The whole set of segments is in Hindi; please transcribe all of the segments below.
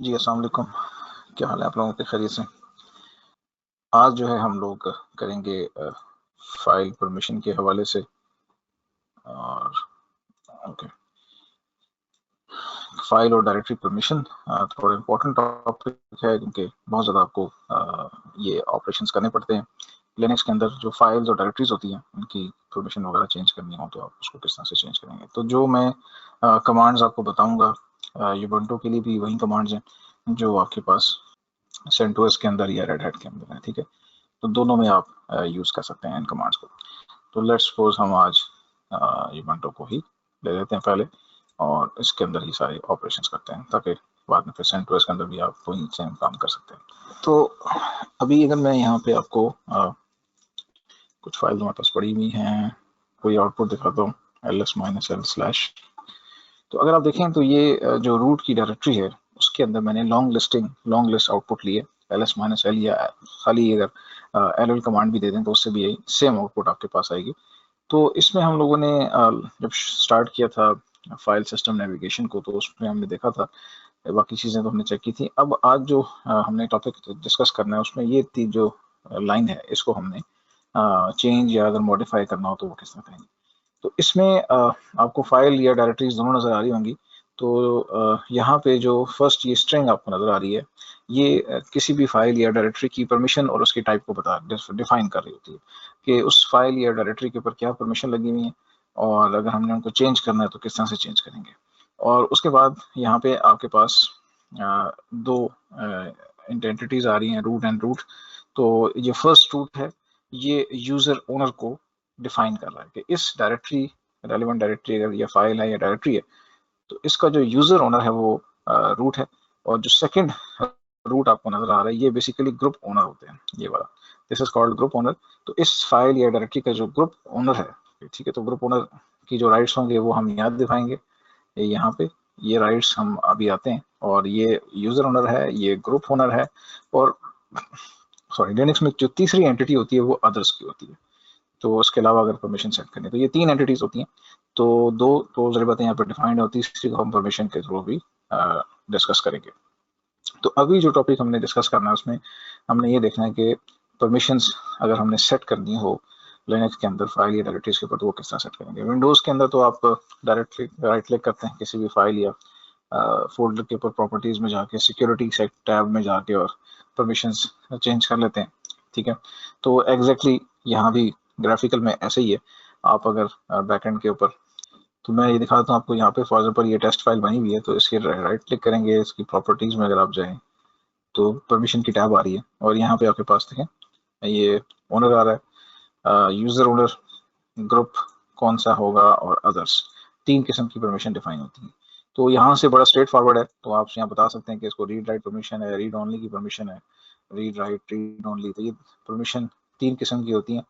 जी, अस्सलाम वालेकुम। क्या हाल है आप लोगों के? खैरियत से? आज जो है हम लोग करेंगे फाइल परमिशन के हवाले से। और ओके, फाइल और डायरेक्टरी परमिशन थोड़ा इम्पोर्टेंट टॉपिक है क्योंकि बहुत ज़्यादा आपको ये ऑपरेशंस करने पड़ते हैं लिनक्स के अंदर। जो फाइल्स और डायरेक्टरीज होती हैं उनकी परमिशन वगैरह चेंज करनी हो तो आप उसको किस तरह से चेंज करेंगे। तो जो मैं कमांड्स आपको बताऊंगा यूबंटू के लिए भी वही कमांड्स हैं जो आपके पास सेंटोस के अंदर या रेड हैट के अंदर है। ठीक है, तो दोनों में आप यूज़ कर सकते हैं इन कमांड्स को। तो लेट्स सपोज हम आज यूबंटू को ही ले लेते हैं पहले और इसके अंदर ही सारे ऑपरेशंस करते हैं ताकि बाद में फिर सेंटोस के अंदर भी आप वही सेम काम कर सकते हैं। तो अभी अगर मैं यहाँ पे आपको कुछ फाइल हमारे पास पड़ी हुई हैं, कोई आउटपुट दिखाता हूँ ls-l/। तो अगर आप देखें तो ये जो रूट की डायरेक्टरी है उसके अंदर मैंने लॉन्ग लिस्ट आउटपुट लिए ls-l, या खाली अगर ll कमांड भी दे दें तो उससे भी यही सेम आउटपुट आपके पास आएगी। तो इसमें हम लोगों ने जब स्टार्ट किया था फाइल सिस्टम नेविगेशन को तो उसमें हमने देखा था, बाकी चीज़ें तो हमने चेक की थी। अब आज जो हमने टॉपिक डिस्कस करना है उसमें ये थी जो लाइन है इसको हमने चेंज या अगर मॉडिफाई करना हो तो वो किस तरह करेंगे। तो इसमें आपको फाइल या डायरेक्टरीज दोनों नज़र आ रही होंगी। तो यहाँ पे जो फर्स्ट ये स्ट्रिंग आपको नज़र आ रही है ये किसी भी फाइल या डायरेक्टरी की परमिशन और उसकी टाइप को डिफाइन कर रही होती है कि उस फाइल या डायरेक्टरी के ऊपर क्या परमिशन लगी हुई है और अगर हमने उनको चेंज करना है तो किस तरह से चेंज करेंगे। और उसके बाद यहाँ पे आपके पास दो इंटेंटिटीज आ रही हैं, रूट एंड रूट। तो ये फर्स्ट रूट है, ये यूजर ओनर को डिफाइन कर रहा है कि इस डायरेक्टरी, रेलिवेंट डायरेक्टरी अगर ये फाइल है या डायरेक्टरी है तो इसका जो यूजर ओनर है वो रूट है। और जो सेकंड रूट आपको नजर आ रहा है ये बेसिकली ग्रुप ओनर होते हैं, ये वाला, this is called group owner. तो इस फाइल या डायरेक्टरी का जो ग्रुप ओनर है, ठीक है, तो ग्रुप ओनर की जो राइट्स होंगे वो हम याद दिखाएंगे यहाँ पे। ये राइट्स हम अभी आते हैं और ये यूजर ओनर है, ये ग्रुप ओनर है। और सॉरी, लिनक्स में जो तीसरी एंटिटी होती है वो अदर्स की होती है। तो उसके अलावा अगर परमिशन सेट करनी है तो ये तीन एंटिटीज होती हैं। तो दो तो जरूर बातें यहाँ पर डिफाइंड है और तीसरी को हम परमिशन के थ्रू भी डिस्कस करेंगे। तो अभी जो टॉपिक हमने डिस्कस करना है उसमें हमने ये देखना है कि परमिशंस अगर हमने सेट करनी हो लिनक्स के अंदर फाइल या डायरेक्टरीज के ऊपर तो वो किस तरह सेट करेंगे। विंडोज के अंदर तो आप डायरेक्टली राइट क्लिक करते हैं किसी भी फाइल या फोल्डर के ऊपर, प्रॉपर्टीज में जाके सिक्योरिटी टैब में जाके और परमिशंस चेंज कर लेते हैं। ठीक है, तो एग्जैक्टली यहाँ भी ग्राफिकल में ऐसे ही है। आप अगर बैकएंड के ऊपर, तो मैं ये दिखाता हूँ आपको यहाँ पे, फॉर एग्जाम्पल ये टेस्ट फाइल बनी हुई है तो इसके राइट क्लिक करेंगे, इसकी प्रॉपर्टीज में अगर आप जाएं तो परमिशन की टैब आ रही है और यहाँ पे आपके पास देखें ये ओनर आ रहा है, यूजर ओनर, ग्रुप कौन सा होगा और अदर्स, तीन किस्म की परमिशन डिफाइन होती है। तो यहाँ से बड़ा स्ट्रेट फॉरवर्ड है, तो आप यहाँ बता सकते हैं कि इसको रीड राइट परमिशन है, रीड ओनली की परमिशन है, रीड राइट, रीड ओनली। तो ये परमिशन तीन किस्म की होती हैं,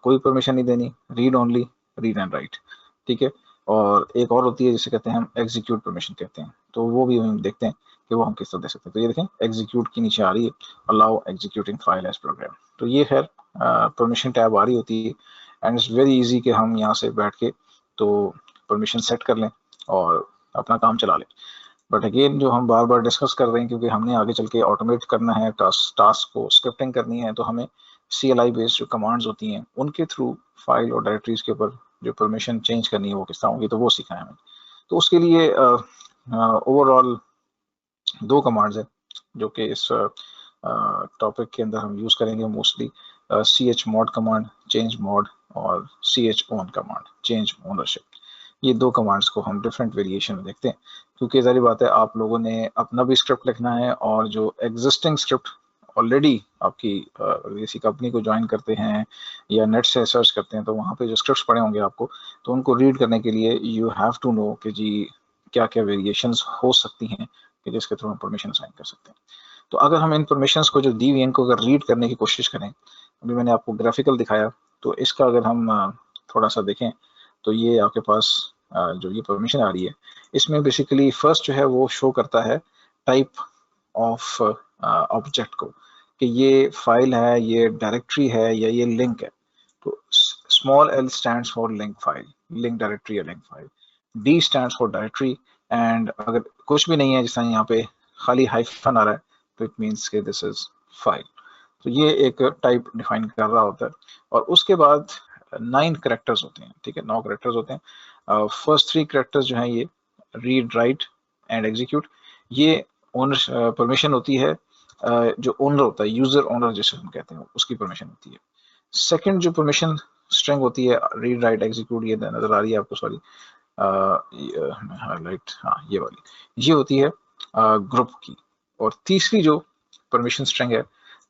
कोई परमिशन नहीं देनी, read only, read and right. ठीक है, और एक और होती है जिसे कहते हैं हम एग्जीक्यूट परमिशन कहते हैं, तो वो भी हम देखते हैं कि वो हम किस तरह दे सकते हैं। तो ये देखें एग्जीक्यूट की नीचे आ रही है allow executing file as program. तो ये खैर परमिशन टैब आ रही होती है एंड इट्स वेरी इजी कि हम यहाँ से बैठ के तो परमिशन सेट कर लें और अपना काम चला लें। बट अगेन जो हम बार बार डिस्कस कर रहे हैं क्योंकि हमने आगे चल के ऑटोमेट करना है, टास्क को स्क्रिप्टिंग करनी है, तो हमें CLI बेस्ड जो कमांड्स होती हैं उनके थ्रू फाइल और डायरेक्टरीज के ऊपर जो परमिशन चेंज करनी है वो किस तरह होगी, तो वो सीखना है हमें। तो उसके लिए ओवरऑल दो कमांड्स हैं जो कि इस टॉपिक के अंदर हम यूज करेंगे mostly, chmod command change mod और chown कमांड चेंज ओनरशिप। ये दो कमांड्स को हम डिफरेंट वेरिएशन में देखते हैं क्योंकि जारी बात है आप लोगों ने अपना भी स्क्रिप्ट लिखना है और जो एग्जिस्टिंग स्क्रिप्ट ऑलरेडी आपकी किसी कंपनी को ज्वाइन करते हैं या नेट से सर्च करते हैं तो वहाँ पे जो स्क्रिप्ट्स पड़े होंगे आपको, तो उनको रीड करने के लिए यू हैव टू नो कि जी क्या क्या वेरिएशंस हो सकती हैं कि जिसके थ्रू हम परमिशन असाइन कर सकते हैं। तो अगर हम इन परमिशंस को जो दी हुई इनको अगर रीड करने की कोशिश करें, अभी मैंने आपको ग्राफिकल दिखाया, तो इसका अगर हम थोड़ा सा देखें तो ये आपके पास जो ये परमिशन आ रही है इसमें बेसिकली फर्स्ट जो है वो शो करता है टाइप ऑफ ऑब्जेक्ट को कि ये फाइल है, ये डायरेक्टरी है या ये लिंक है। तो small l stands for link file, link directory या link file. D stands for directory, and अगर कुछ भी नहीं है जैसा यहाँ पे खाली हाइफन आ रहा है तो इट मीन्स के दिस इज फाइल। तो ये एक टाइप डिफाइन कर रहा होता है। और उसके बाद 9 करेक्टर्स होते हैं, ठीक है, 9 करेक्टर्स होते हैं। फर्स्ट 3 करेक्टर्स जो हैं ये रीड राइट एंड एग्जीक्यूट, ये ओनर परमिशन होती है, जो ओनर होता है, यूजर ओनर जिसे हम कहते हैं, उसकी परमिशन होती है। सेकंड जो परमिशन स्ट्रिंग होती है रीड राइट एग्जीक्यूट, ये नजर आ रही है आपको, सॉरी हाईलाइट, हाँ ये वाली, ये होती है ग्रुप की। और तीसरी जो परमिशन स्ट्रिंग है,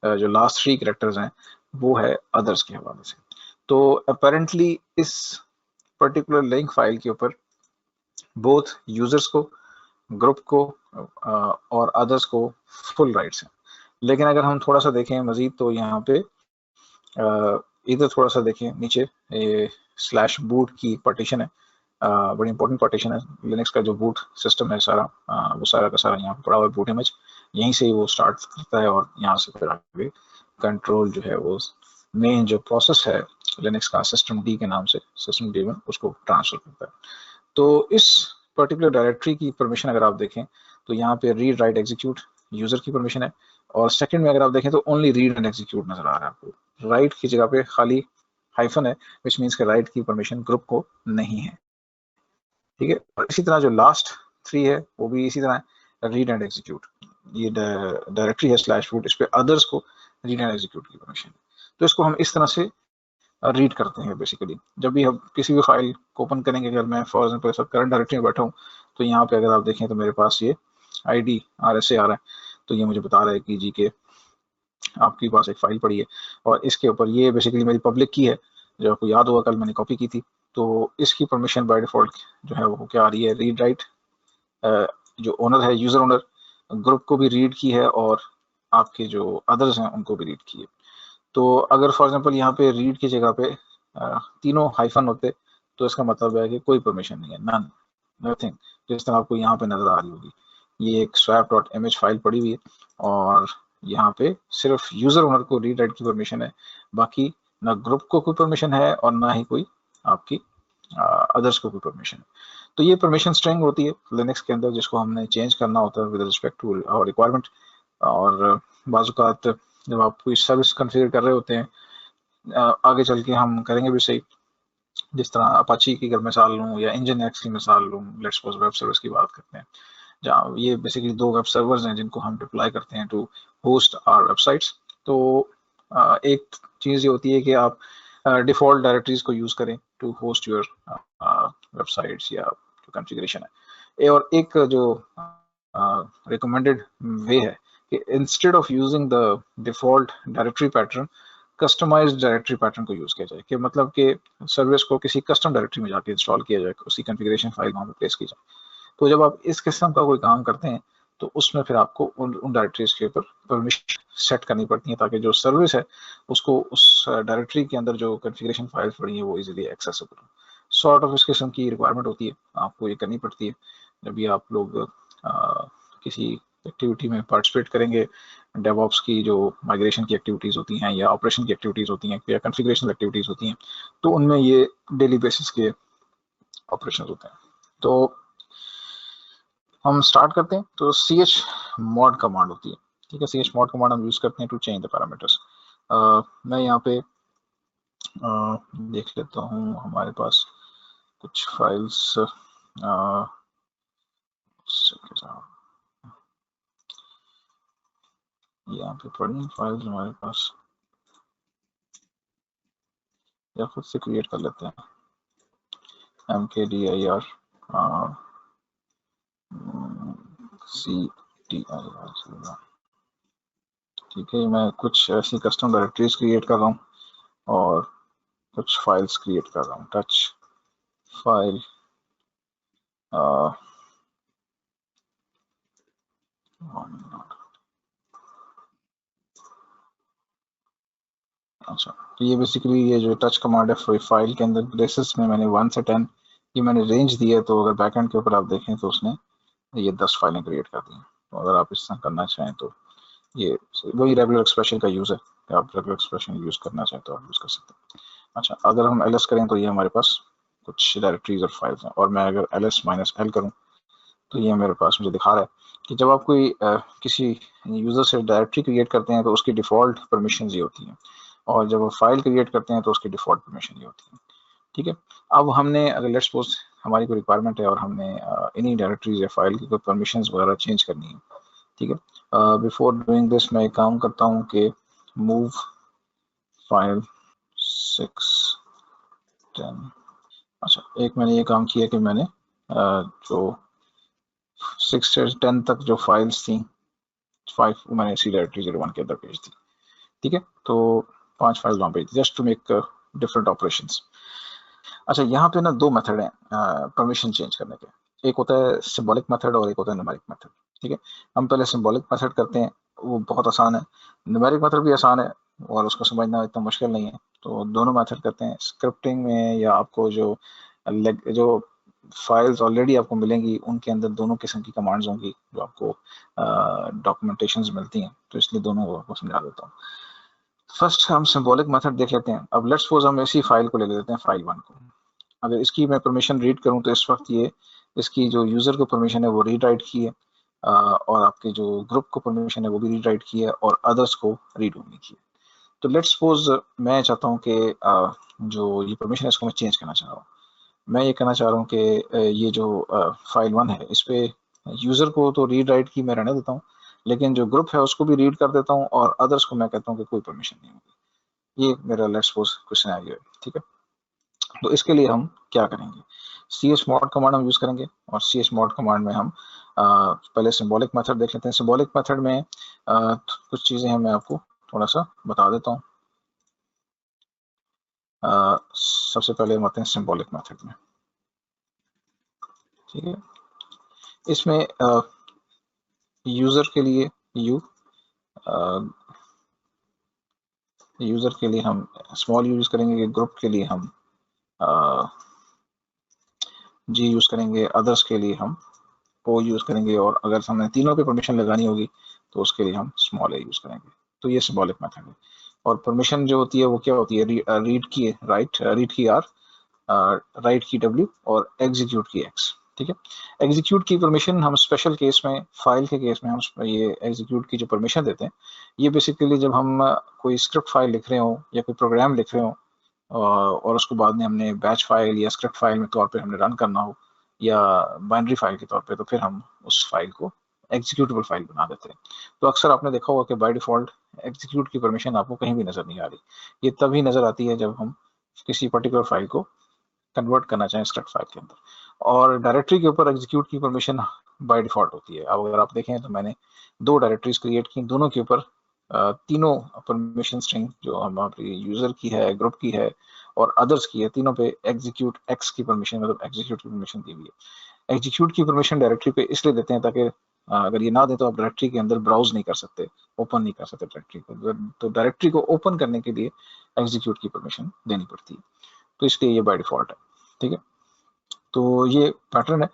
जो लास्ट 3 कैरेक्टर्स हैं, वो है अदर्स के हवाले से। तो अपेरेंटली इस पर्टिकुलर लिंक फाइल के ऊपर बोथ यूजर्स को, ग्रुप को और अदर्स को फुल राइट्स हैं। लेकिन अगर हम थोड़ा सा देखें मजीद तो यहाँ पे इधर थोड़ा सा देखें नीचे, स्लैश बूट की पार्टीशन है, बड़ी इंपॉर्टेंट पार्टीशन है। लिनक्स का जो बूट सिस्टम है सारा, वो सारा का सारा यहाँ पे पड़ा हुआ है, बूट इमेज यहीं से ही वो स्टार्ट करता है और यहाँ से फिर आगे कंट्रोल जो है वो मेन जो प्रोसेस है लिनक्स का सिस्टम डी के नाम से, सिस्टम डी में उसको ट्रांसफर करता है। तो इस पर्टिकुलर डायरेक्टरी की परमिशन अगर आप देखें तो यहाँ पे रीड राइट एग्जीक्यूट यूजर की परमिशन है, और सेकंड में अगर आप देखें तो ओनली रीड एंड एग्जीक्यूट नजर आ रहा है आपको। राइट की जगह पे खाली हाइफन है, विच मीन्स के राइट की परमिशन ग्रुप को नहीं है, ठीक है। और इसी तरह जो लास्ट 3 है वो भी इसी तरह रीड एंड एग्जीक्यूट, ये डायरेक्टरी है स्लैश रूट, इस पे अदर्स को रीड एंड एग्जीक्यूट की परमिशन। तो इसको हम इस तरह से रीड करते हैं बेसिकली। जब भी हम किसी भी फाइल को ओपन करेंगे, अगर मैं फॉर एग्जाम्पल करंट डायरेक्टरी में बैठा हूँ तो यहाँ पे अगर आप देखें तो मेरे पास ये ID RSA आ रहा है, तो ये मुझे बता रहा है कि जी के आपके पास एक फाइल पड़ी है और इसके ऊपर ये बेसिकली मेरी पब्लिक की है, जो आपको याद होगा कल मैंने कॉपी की थी। तो इसकी परमिशन बाय डिफॉल्ट जो है वो क्या आ रही है, रीड राइट, जो ओनर है यूजर ओनर, ग्रुप को भी रीड की है और आपके जो अदर्स हैं उनको भी रीड की है। तो अगर फॉर एग्जांपल यहाँ पे रीड की जगह पे तीनों हाइफन होते तो इसका मतलब है कि कोई परमिशन नहीं है, नन, नथिंग, जिस तरह आपको यहाँ पे नजर आ रही होगी। ये एक swap.image फाइल पड़ी हुई है और यहाँ पे सिर्फ यूजर ओनर को रीड राइट की परमिशन है, बाकी ना ग्रुप को कोई परमिशन है और ना ही कोई आपकी अदर्स को कोई परमिशन है। तो ये परमिशन स्ट्रिंग होती है लिनक्स के अंदर, जिसको हमने चेंज करना होता है with respect to our requirement. और बाज़ जब आप कोई सर्विस कॉन्फ़िगर कर रहे होते हैं, आगे चल के हम करेंगे भी सही, जिस तरह अपाची की अगर मिसाल लूँ या इंजन एक्स की मिसाल लूँ, लेट्स सपोज वेब सर्विस की बात करते हैं, जहाँ ये बेसिकली 2 वेब सर्वर्स हैं जिनको हम डिप्लॉय करते हैं टू होस्ट आवर वेबसाइट्स। तो एक चीज़ ये होती है कि आप डिफ़ॉल्ट डायरेक्टरीज को यूज़ करें टू होस्ट योर वेबसाइट्स या जो कॉन्फ़िगरेशन है। और एक जो रिकमेंडेड वे है कि instead of using the default directory pattern, customized directory pattern को यूज़ किया जाए, कि मतलब कि सर्विस को किसी कस्टम डायरेक्टरी में जाके इंस्टॉल किया जाए, उसी कॉन्फ़िगरेशन फाइल वहाँ पे प्लेस की जाए। तो जब आप इस किस्म का कोई काम करते हैं तो उसमें फिर आपको उन डायरेक्टरीज के ऊपर परमिशन सेट करनी पड़ती है, ताकि जो सर्विस है उसको उस डायरेक्टरी के अंदर जो कॉन्फ़िगरेशन फाइल्स पड़ी हैं वो इजीली एक्सेसिबल हो। सॉर्ट ऑफ इस किस्म की रिक्वायरमेंट होती है, आपको ये करनी पड़ती है जब भी आप लोग किसी एक्टिविटी में पार्टिसिपेट करेंगे। डेवऑप्स की जो माइग्रेशन की एक्टिविटीज़ होती हैं या ऑपरेशन की एक्टिविटीज़ होती हैं या कॉन्फ़िगरेशन एक्टिविटीज़ होती हैं, तो उनमें ये डेली बेसिस के ऑपरेशन होते हैं। तो हम स्टार्ट करते हैं। तो chmod कमांड होती है, ठीक है, chmod कमांड हम यूज करते हैं टू चेंज द पैरामीटर्स। मैं यहाँ पे देख लेता हूँ, हमारे पास कुछ फाइल्स यहाँ पे पड़ी फाइल्स हमारे पास, या खुद से क्रिएट कर लेते हैं, mkdir cdir, ठीक है। मैं कुछ ऐसी कस्टम डायरेक्टरीज क्रिएट कर रहा हूँ और कुछ फाइल्स क्रिएट कर रहा हूँ। टच फाइल अच्छा, तो ये बेसिकली ये जो टच कमांड है फाइल के अंदर प्लेसेस में मैंने 1 से 10 ये मैंने रेंज दी है। तो अगर बैकएंड के ऊपर आप देखें तो उसने ये 10 फाइलें क्रिएट कर दी हैं। तो अगर आप इस तरह करना चाहें तो ये वही रेगुलर एक्सप्रेशन का यूज़ है कि आप रेगुलर एक्सप्रेशन यूज़ करना चाहें तो आप यूज़ कर सकते हैं। अच्छा, अगर हम ls करें तो ये हमारे पास कुछ डायरेक्टरीज और फाइल्स हैं, और मैं अगर ls -l करूँ तो ये मेरे पास मुझे दिखा रहा है कि जब आप कोई किसी यूज़र से डायरेक्टरी क्रिएट करते हैं तो उसकी डिफ़ॉल्ट परमिशंस ये होती हैं, और जब वो फाइल क्रिएट करते हैं तो उसकी डिफ़ॉल्ट परमिशन ये होती है। ठीक है, अब हमने अगर लेट्स सपोज हमारी कोई रिक्वायरमेंट है और हमने इन्हीं डायरेक्टरीज या फाइल की कोई परमिशंस वगैरह चेंज करनी है। ठीक है, बिफोर डूइंग दिस मैं एक काम करता हूँ कि मूव फाइल 6 10। अच्छा, एक मैंने ये काम किया कि मैंने जो 6 से 10 तक जो फाइल्स थी 5 मैंने इसी डायरेक्टरी 01 के अंदर भेज दी। ठीक है, तो 5 फाइल वहाँ भेज दी just to make different operations. अच्छा, यहाँ पे ना दो मेथड हैं परमिशन चेंज करने के। एक होता है सिंबॉलिक मेथड और एक होता है न्यूमेरिक मेथड। ठीक है, हम पहले सिंबॉलिक मेथड करते हैं, वो बहुत आसान है। न्यूमेरिक मेथड भी आसान है और उसको समझना इतना मुश्किल नहीं है। तो दोनों मेथड करते हैं स्क्रिप्टिंग में, या आपको जो फाइल्स ऑलरेडी आपको मिलेंगी उनके अंदर दोनों किस्म की कमांड्स होंगी जो आपको डॉक्यूमेंटेशंस मिलती हैं, तो इसलिए दोनों को आपको समझा देता हूँ। फर्स्ट हम सिंबॉलिक मेथड देख लेते हैं। अब लेट्स सपोज हम ऐसी फाइल को ले लेते हैं, फाइल 1 को। अगर इसकी मैं परमिशन रीड करूं तो इस वक्त ये इसकी जो यूज़र को परमिशन है वो रीड राइट की है, और आपके जो ग्रुप को परमिशन है वो भी रीड राइट की है, और अदर्स को रीड ओनली की है। तो लेट्स सपोज मैं चाहता हूँ कि जो ये परमिशन है इसको मैं चेंज करना चाह रहा हूँ। मैं ये कहना चाह रहा हूँ कि ये जो फाइल 1 है इस पे यूज़र को तो रीड राइट की मैं रहने देता हूँ, लेकिन जो ग्रुप है उसको भी रीड कर देता हूँ, और अदर्स को मैं कहता हूँ कि कोई परमिशन नहीं होगी। ये मेरा लेट्स सपोज कुछ सिनेरियो है। ठीक है, तो इसके लिए हम क्या करेंगे, chmod कमांड हम यूज करेंगे, और chmod कमांड में हम पहले सिंबॉलिक मेथड देख लेते हैं। सिंबॉलिक मेथड में कुछ चीजें हैं, मैं आपको थोड़ा सा बता देता हूँ। सबसे पहले हम आते हैं सिंबॉलिक मेथड में। ठीक है, इसमें यूजर के लिए यूजर के लिए हम स्मॉल यूज करेंगे, ग्रुप के लिए हम जी यूज करेंगे, अदर्स के लिए हम ओ यूज करेंगे, और अगर हमने तीनों पे परमिशन लगानी होगी तो उसके लिए हम स्मॉल ए यूज करेंगे। तो ये सिंबॉलिक मेथड है। और परमिशन जो होती है वो क्या होती है, रीड की राइट, रीड की आर, राइट की डब्ल्यू, और एग्जीक्यूट की एक्स। ठीक है, एग्जीक्यूट की परमिशन हम स्पेशल केस में, फाइल के केस में हम ये एग्जीक्यूट की जो परमिशन देते हैं, ये बेसिकली जब हम कोई स्क्रिप्ट फाइल लिख रहे हो या कोई प्रोग्राम लिख रहे हो, और उसको बाद में हमने बैच फाइल या स्क्रिप्ट फाइल में तौर पे हमने रन करना हो, या बाइनरी फाइल के तौर पे, तो फिर हम उस फाइल को एग्जीक्यूटेबल फाइल बना देते हैं। तो अक्सर आपने देखा होगा कि बाय डिफॉल्ट एग्जीक्यूट की परमिशन आपको कहीं भी नजर नहीं आ रही। ये तभी नजर आती है जब हम किसी पर्टिकुलर फाइल को कन्वर्ट करना चाहें स्क्रिप्ट फाइल के अंदर, और डायरेक्टरी के ऊपर एग्जीक्यूट की परमिशन बाय डिफॉल्ट होती है। अब अगर आप देखें तो मैंने दो डायरेक्टरीज क्रिएट की, दोनों के ऊपर तीनों परमिशन स्ट्रिंग जो हमारी यूजर की है, ग्रुप की है और अदर्स की है, तीनों पे एग्जीक्यूट एक्स की परमिशन, मतलब एग्जीक्यूट की परमिशन दी हुई है। एग्जीक्यूट की परमिशन डायरेक्टरी पे इसलिए देते हैं ताकि अगर ये ना दे तो आप डायरेक्टरी के अंदर ब्राउज नहीं कर सकते, ओपन नहीं कर सकते डायरेक्टरी को। तो डायरेक्टरी को ओपन करने के लिए एग्जीक्यूट की परमिशन देनी पड़ती है, तो इसलिए ये बाय डिफॉल्ट है। ठीक है, तो ये पैटर्न है।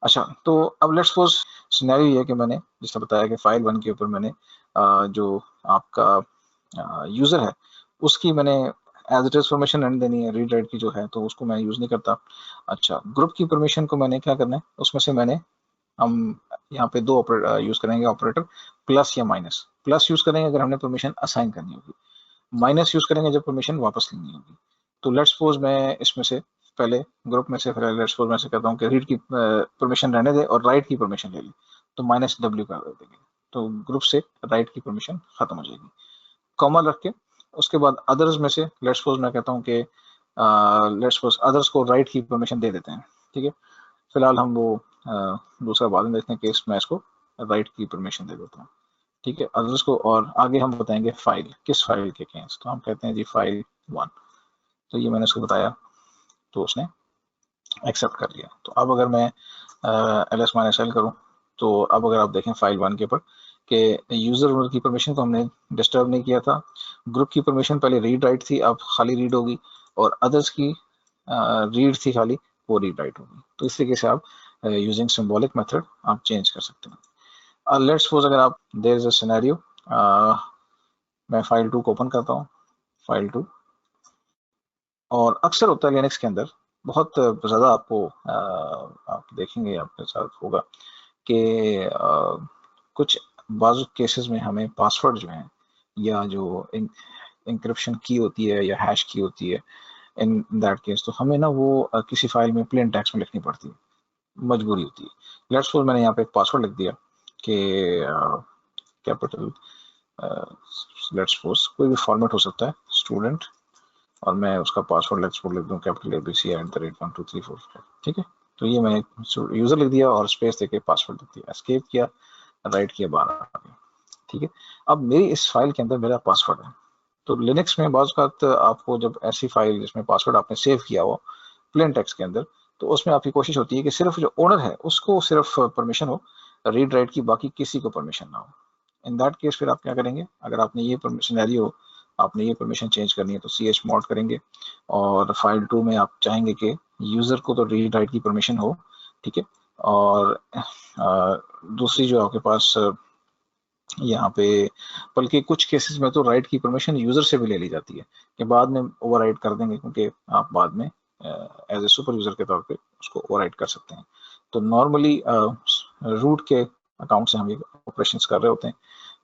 अच्छा, तो अब लेट्स सपोज सिनेरियो ये है कि मैंने जैसा बताया कि फाइल 1 के ऊपर मैंने जो आपका यूजर है उसकी मैंने एज इट इज परमिशन रहने देनी है, रीड राइट की जो है तो उसको मैं यूज नहीं करता। अच्छा, ग्रुप की परमिशन को मैंने क्या करना है, उसमें से मैंने हम यहाँ पे दो यूज करेंगे ऑपरेटर, प्लस या माइनस। प्लस यूज करेंगे अगर हमने परमिशन असाइन करनी होगी, माइनस यूज करेंगे जब परमिशन वापस लेनी होगी। तो लेट्स सपोज मैं इसमें से पहले ग्रुप में से लेट्स सपोज मैं से कहता हूँ कि रीड की परमिशन रहने दे और राइट की परमिशन ले ली, तो माइनस डब्ल्यू कर देंगे, तो ग्रुप से राइट की परमिशन खत्म हो जाएगी। कॉमा रख के उसके बाद अदर्स में से लेट्स सपोज मैं कहता हूँ कि लेट्स सपोज अदर्स को राइट की परमिशन दे देते हैं। ठीक है, फिलहाल हम वो दूसरा बाद में देखते हैं केस, मैं इसको राइट की परमिशन दे देता हूँ। ठीक है, अदर्स को, और आगे हम बताएंगे फाइल किस फाइल के केस, तो हम कहते हैं जी फाइल 1। तो ये मैंने उसको बताया तो उसने एक्सेप्ट कर लिया। तो अब अगर मैं ls -l करूं, तो अब अगर आप देखें फाइल 1 के ऊपर कि यूजर की परमिशन को हमने डिस्टर्ब नहीं किया था, ग्रुप की परमिशन पहले रीड राइट थी, अब खाली रीड होगी, और अदर्स की रीड थी खाली, वो रीड राइट होगी। तो इस तरीके से आप यूजिंग सिंबॉलिक मेथड आप चेंज कर सकते हैं। लेट्स सपोज अगर आप देयर इज अ सिनेरियो, मैं फाइल 2 को ओपन करता हूँ, फाइल 2, और अक्सर होता है लिनक्स के अंदर बहुत ज़्यादा आपको आप देखेंगे आपके साथ होगा कि कुछ बाज़ केसेस में हमें पासवर्ड जो है या जो इंक्रिप्शन की होती है या हैश की होती है, इन दैट केस तो हमें ना वो किसी फाइल में प्लेन टेक्स्ट में लिखनी पड़ती है, मजबूरी होती है। लेट्स सपोज मैंने यहाँ पे एक पासवर्ड लिख दिया कि कैपिटल लेट्स सपोज कोई भी फॉर्मेट हो सकता है स्टूडेंट, और मैं उसका पासवर्ड लेट्स सपोज लिख दूँ कैपिटल ABC@12345, ठीक है। तो ये मैंने यूजर लिख दिया और स्पेस देके पासवर्ड लिख दिया, एस्केप किया, राइट किया, बाहर आ गया, ठीक है। अब मेरी इस फाइल के अंदर मेरा पासवर्ड है। तो लिनक्स में बाज़ औक़ात आपको जब ऐसी फाइल जिसमें पासवर्ड आपने सेव किया हो प्लेन टेक्स्ट के अंदर, तो उसमें आपकी कोशिश होती है कि सिर्फ जो ओनर है उसको सिर्फ परमिशन हो, रीड राइट की बाकी किसी को परमिशन ना हो। इन दैट केस फिर आप क्या करेंगे, अगर आपने ये सिनेरियो आपने ये परमिशन चेंज करनी है तो chmod करेंगे, और फाइल 2 में आप चाहेंगे कि यूजर को तो रीड राइट की परमिशन हो, ठीक है। और दूसरी जो आपके पास यहाँ पे, बल्कि कुछ केसेस में तो राइट की परमिशन यूजर से भी ले ली जाती है कि बाद में ओवरराइट कर देंगे, क्योंकि आप बाद में एज ए सुपर यूजर के तौर पे उसको ओवरराइट कर सकते हैं। तो नॉर्मली रूट के अकाउंट से हम ये ऑपरेशंस कर रहे होते हैं,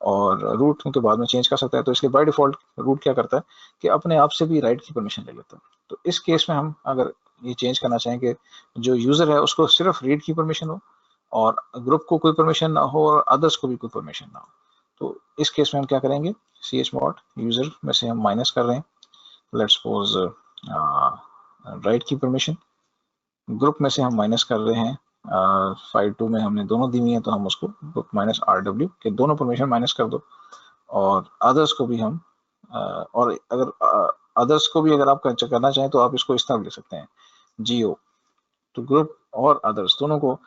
और रूट के बाद में चेंज कर सकता है, तो इसलिए बाय डिफॉल्ट रूट क्या करता है कि अपने आप से भी राइट की परमिशन ले लेता है। तो इस केस में हम अगर ये चेंज करना चाहें कि जो यूजर है उसको सिर्फ रीड की परमिशन हो, और ग्रुप को कोई परमिशन ना हो, और अदर्स को भी कोई परमिशन ना हो, तो इस केस में हम क्या करेंगे, chmod यूजर में से हम माइनस कर रहे हैं लेट्स सपोज राइट की परमिशन, ग्रुप में से हम माइनस कर रहे हैं फाइल 2 में हमने दोनों दी हुई है तो हम उसको ग्रुप माइनस RW के दोनों परमिशन माइनस कर दो, और अदर्स को भी हम और अगर अदर्स को भी अगर आप करना चाहें तो आप इसको इस तरह लिख सकते हैं GO, तो ग्रुप और अदर्स दोनों को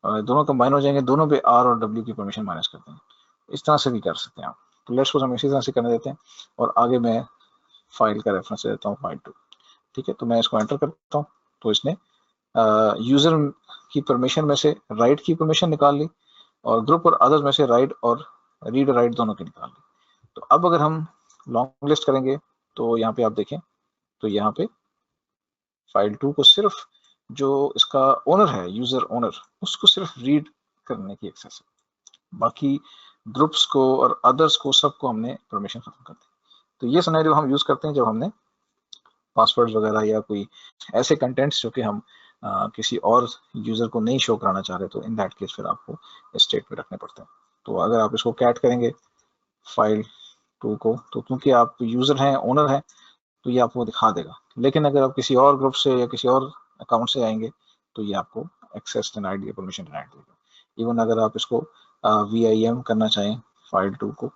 दोनों कंबाइन हो जाएंगे, दोनों पे R और W की परमिशन माइनस करते हैं। इस तरह से भी कर सकते हैं आप। तो लेट्स सपोज हम इसी तरह से करने देते हैं, और आगे मैं फाइल का रेफरेंस देता हूँ फाइल 2, ठीक है। तो मैं इसको एंटर करता हूँ, तो इसने यूजर की परमिशन में से राइट की परमिशन निकाल ली, और ग्रुप और अदर्स में से राइट और रीड राइट दोनों की निकाल ली। तो अब अगर हम लॉन्ग लिस्ट करेंगे तो यहाँ पे आप देखें, तो यहाँ पे फाइल 2 को सिर्फ जो इसका ओनर है, यूजर ओनर, उसको सिर्फ रीड करने की एक्सेस है, बाकी ग्रुप्स को और अदर्स को सबको हमने परमिशन खत्म कर दी। तो ये सिनेरियो हम यूज करते हैं जब हमने पासवर्ड वगैरह या कोई ऐसे कंटेंट्स जो कि हम किसी और यूजर को नहीं शो कराना चाह रहे, तो इन दैट केस फिर आपको स्टेट पे रखने पड़ते हैं। तो अगर आप इसको कैट करेंगे फाइल 2 को, तो क्योंकि आप यूजर हैं, ओनर हैं, तो ये आपको दिखा देगा। लेकिन अगर आप किसी और ग्रुप से या किसी और अकाउंट से आएंगे तो ये आपको एक्सेस डिनाइड या परमिशन डिनाइड देगा। इवन अगर आप इसको VIM करना चाहें फाइल 2 को,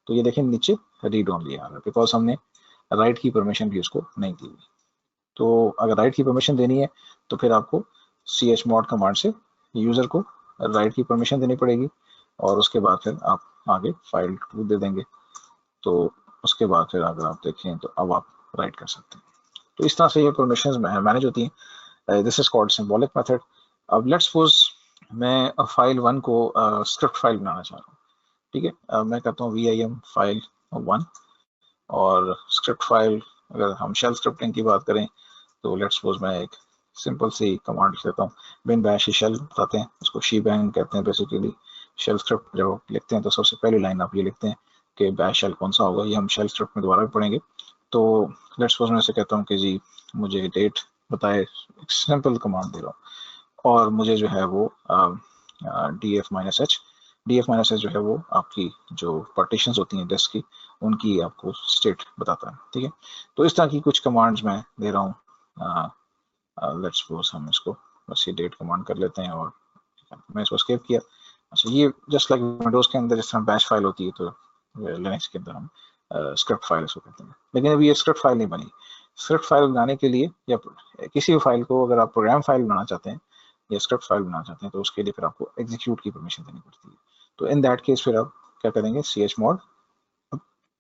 तो ये देखें नीचे रीड ओनली आ रहा है, बिकॉज हमने राइट की परमिशन भी उसको नहीं दी हुई। तो अगर राइट की परमिशन देनी है तो फिर आपको chmod कमांड से यूजर को राइट की परमिशन देनी पड़ेगी, और उसके बाद फिर आप आगे फाइल 2 दे देंगे। तो उसके बाद फिर अगर आप देखें तो अब आप राइट कर सकते हैं। तो इस तरह से ये परमिशंस मैनेज होती हैं। This is called symbolic method. अब लेट्स सपोज मैं फाइल 1 को स्क्रिप्ट फाइल बनाना चाह रहा हूँ, ठीक है। मैं कहता हूँ VIM फाइल 1, और स्क्रिप्ट फाइल, अगर हम शेल स्क्रिप्टिंग की बात करें तो लेट्स सपोज मैं एक सिंपल सी कमांड लिख देता हूँ, बिन बैश शेल बताते हैं इसको, शीबैंग कहते हैं बेसिकली। शेल स्क्रिप्ट जब आप लिखते हैं तो सबसे पहली लाइन आप ये लिखते हैं कि बैश शेल कौन सा होगा, ये हम शेल स्क्रिप्ट में दोबारा भी पढ़ेंगे। तो लेट्स सपोज मैं इसे कहता हूँ कि जी मुझे डेट बताए, एक सिंपल कमांड दे रहा हूँ, और मुझे जो है वो df-h जो है वो आपकी जो पार्टीशंस होती हैं डिस्क की, उनकी आपको स्टेट बताता है, ठीक है। तो इस तरह की कुछ कमांड्स मैं दे रहा हूँ। लेट्स सपोज हम इसको बस ये डेट कमांड कर लेते हैं, और मैं इसको स्केप किया। अच्छा, ये जस्ट लाइक विंडोज के अंदर जिस तरह बैश फाइल होती है, तो लिनक्स के अंदर हम स्क्रिप्ट फाइल इसको कहते हैं। लेकिन अभी ये स्क्रिप्ट फाइल नहीं बनी। स्क्रिप्ट फाइल बनाने के लिए, या किसी भी फाइल को अगर आप प्रोग्राम फाइल बनाना चाहते हैं या स्क्रिप्ट फाइल बनाना चाहते हैं, तो उसके लिए फिर आपको एग्जीक्यूट की परमिशन देनी पड़ती है। तो इन दैट केस फिर आप क्या करेंगे, chmod,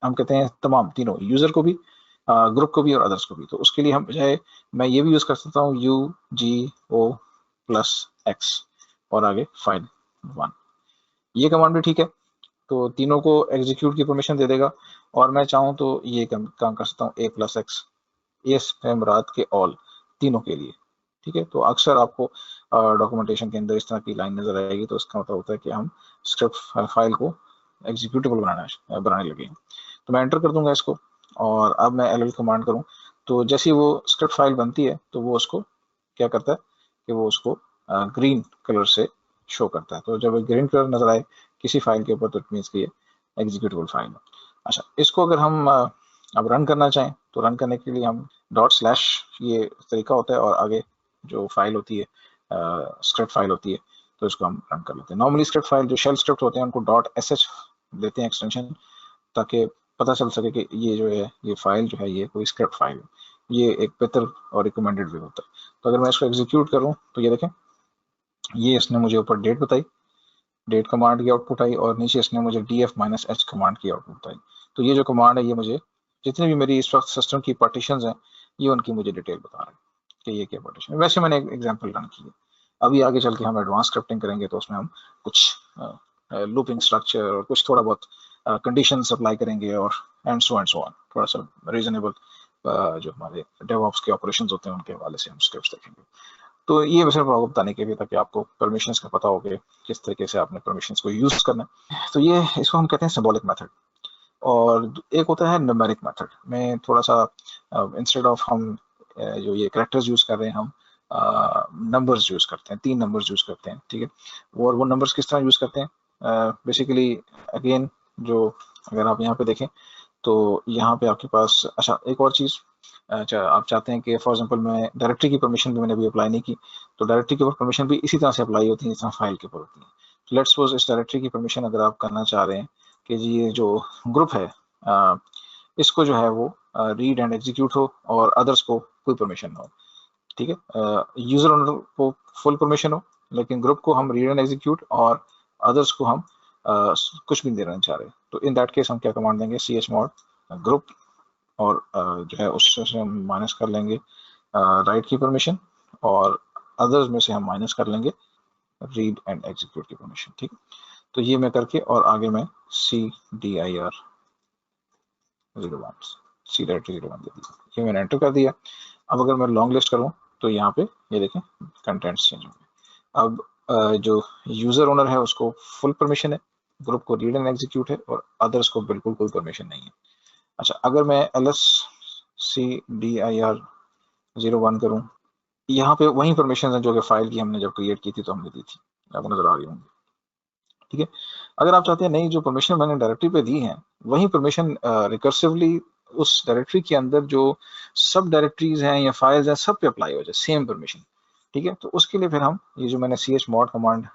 हम कहते हैं तमाम तीनों, यूजर को भी, ग्रुप को भी और अदर्स को भी। तो उसके लिए हम बजाय मैं ये भी यूज कर सकता हूँ UGO+X और आगे फाइल 1, ये कमांड भी ठीक है। तो तीनों को एग्जीक्यूट की परमिशन दे देगा, और मैं चाहूँ तो ये काम कर सकता हूँ A+X, ये मुराद के ऑल, तीनों के लिए, ठीक है। तो अक्सर आपको डॉक्यूमेंटेशन के अंदर इस तरह की लाइन नजर आएगी, तो इसका मतलब होता है कि हम स्क्रिप्ट फाइल को एग्जीक्यूटेबल बनाने लगे हैं। तो मैं एंटर कर दूंगा इसको, और अब मैं ll कमांड करूं तो जैसे ही वो स्क्रिप्ट फाइल बनती है तो वो उसको क्या करता है कि वो उसको ग्रीन कलर से शो करता है। तो जब ग्रीन कलर नजर आए किसी फाइल के ऊपर तो इट मीन्स कि ये एग्जीक्यूटेबल फाइल है। अच्छा, इसको अगर हम अब रन करना चाहें तो रन करने के लिए हम ./ ये तरीका होता है, और आगे जो फाइल होती है स्क्रिप्ट फाइल होती है, तो इसको हम रन कर लेते हैं। नॉर्मली स्क्रिप्ट फाइल जो शेल स्क्रिप्ट होते हैं उनको .sh देते हैं एक्सटेंशन, ताकि पता चल सके कि ये जो है ये फाइल जो है ये कोई स्क्रिप्ट फाइल है। ये एक बेहतर और रिकमेंडेड वे होता है। तो अगर मैं इसको एग्जीक्यूट करूं तो ये देखें, ये इसने मुझे ऊपर डेट बताई, डेट कमांड की आउटपुट आई, और नीचे इसने मुझे df-h कमांड की आउटपुट आई। तो ये जो कमांड है ये मुझे जितनी भी मेरी इस वक्त सिस्टम की पार्टीशंस हैं ये उनकी मुझे डिटेल बता रहे हैं कि ये क्या पार्टीशन है। वैसे मैंने एक एग्जांपल रन की है। अभी आगे चल के हम एडवांस स्क्रिप्टिंग करेंगे तो उसमें हम कुछ लूपिंग स्ट्रक्चर और कुछ थोड़ा बहुत कंडीशंस अप्लाई करेंगे, और एंड सो ऑन, थोड़ा सा रीजनेबल जो हमारे डेवऑप्स के ऑपरेशंस होते हैं उनके हवाले से हम स्क्रिप्ट्स देखेंगे। तो ये सिर्फ आपको बताने के लिए ताकि आपको परमिशंस का पता हो कि किस तरीके से आपने परमिशंस को यूज करना है। तो ये इसको हम कहते हैं सिंबॉलिक मेथड। और एक होता है न्यूमेरिक मेथड में थोड़ा सा इंस्टेड ऑफ हम जो ये कैरेक्टर्स यूज कर रहे हैं हम नंबर्स यूज करते हैं, 3 नंबर्स यूज करते हैं, ठीक है। और वो नंबर्स किस तरह यूज करते हैं, बेसिकली अगेन जो अगर आप यहाँ पे देखें तो यहाँ पे आपके पास, अच्छा एक और चीज, अच्छा आप चाहते हैं कि फॉर एग्जांपल मैं डायरेक्टरी की परमिशन भी मैंने अभी अप्लाई नहीं की, तो डायरेक्टरी के ऊपर परमिशन भी इसी तरह से अप्लाई होती है जिस तरह फाइल के ऊपर होती है। लेट्स सपोज इस डायरेक्टरी की परमिशन अगर आप करना चाह रहे हैं कि जी ये जो ग्रुप है इसको जो है वो रीड एंड एग्जीक्यूट हो और अदर्स को कोई परमिशन ना हो, ठीक है। यूजर ओनर को फुल परमिशन हो, लेकिन ग्रुप को हम रीड एंड एग्जीक्यूट और अदर्स को हम कुछ भी नहीं देना चाह रहे। तो इन दैट केस हम क्या कमांड देंगे, chmod ग्रुप, और जो है उससे हम माइनस कर लेंगे राइट की परमिशन, और अदर्स में से हम माइनस कर लेंगे रीड एंड एग्जीक्यूट की परमिशन, ठीक है। तो ये मैं करके, और आगे मैं cdir 01 सी डायरेक्टरी 01 दे दी, ये मैंने एंटर कर दिया। अब अगर मैं लॉन्ग लिस्ट करूं तो यहाँ पे ये देखें कंटेंट्स चेंज होंगे। अब जो यूजर ओनर है उसको फुल परमिशन है, ग्रुप को रीड एंड एग्जीक्यूट है, और अदर्स को बिल्कुल कोई परमिशन नहीं है। अच्छा, अगर मैं lscdir 01 करूं, यहाँ पे वही परमिशन है जो कि फाइल की हमने जब क्रिएट की थी तो हमने दी थी, आपको नजर आ रही होंगी, ठीक है। अगर आप चाहते हैं नहीं, जो परमिशन मैंने डायरेक्टरी पे दी है वही परमिशन रिकर्सिवली उस डायरेक्टरी के अंदर जो सब डायरेक्टरीज हैं या फाइल्स हैं सब पे अप्लाई हो जाए सेम परमिशन, ठीक है। तो उसके लिए फिर हम ये जो मैंने chmod कमांड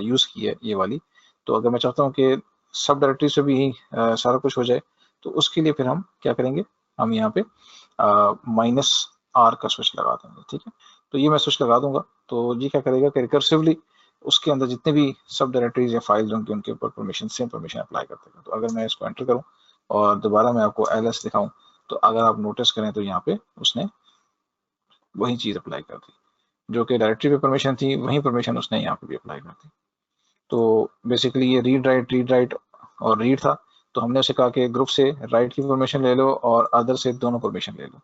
यूज की है ये वाली, तो अगर मैं चाहता हूँ कि सब डायरेक्टरी से भी सारा कुछ हो जाए तो उसके लिए फिर हम क्या करेंगे, हम यहाँ पे -r का स्विच लगा देंगे, ठीक है। तो ये मैं स्विच लगा दूंगा तो ये क्या करेगा कि रिकर्सिवली उसके अंदर जितने भी सब डायरेक्टरीज या फाइल्स होंगे उनके ऊपर परमिशन सेम परमिशन अप्लाई कर देगा। तो अगर मैं इसको एंटर करूं और दोबारा मैं आपको ls दिखाऊं तो अगर आप नोटिस करें तो यहाँ पे उसने वही चीज अप्लाई कर दी, जो कि डायरेक्टरी पे परमिशन थी वही परमिशन उसने यहाँ पे भी अप्लाई कर दी। तो बेसिकली ये रीड राइट और रीड था, तो हमने उसे कहा कि ग्रुप से राइट की परमिशन ले लो और अदर से दोनों परमिशन ले लो,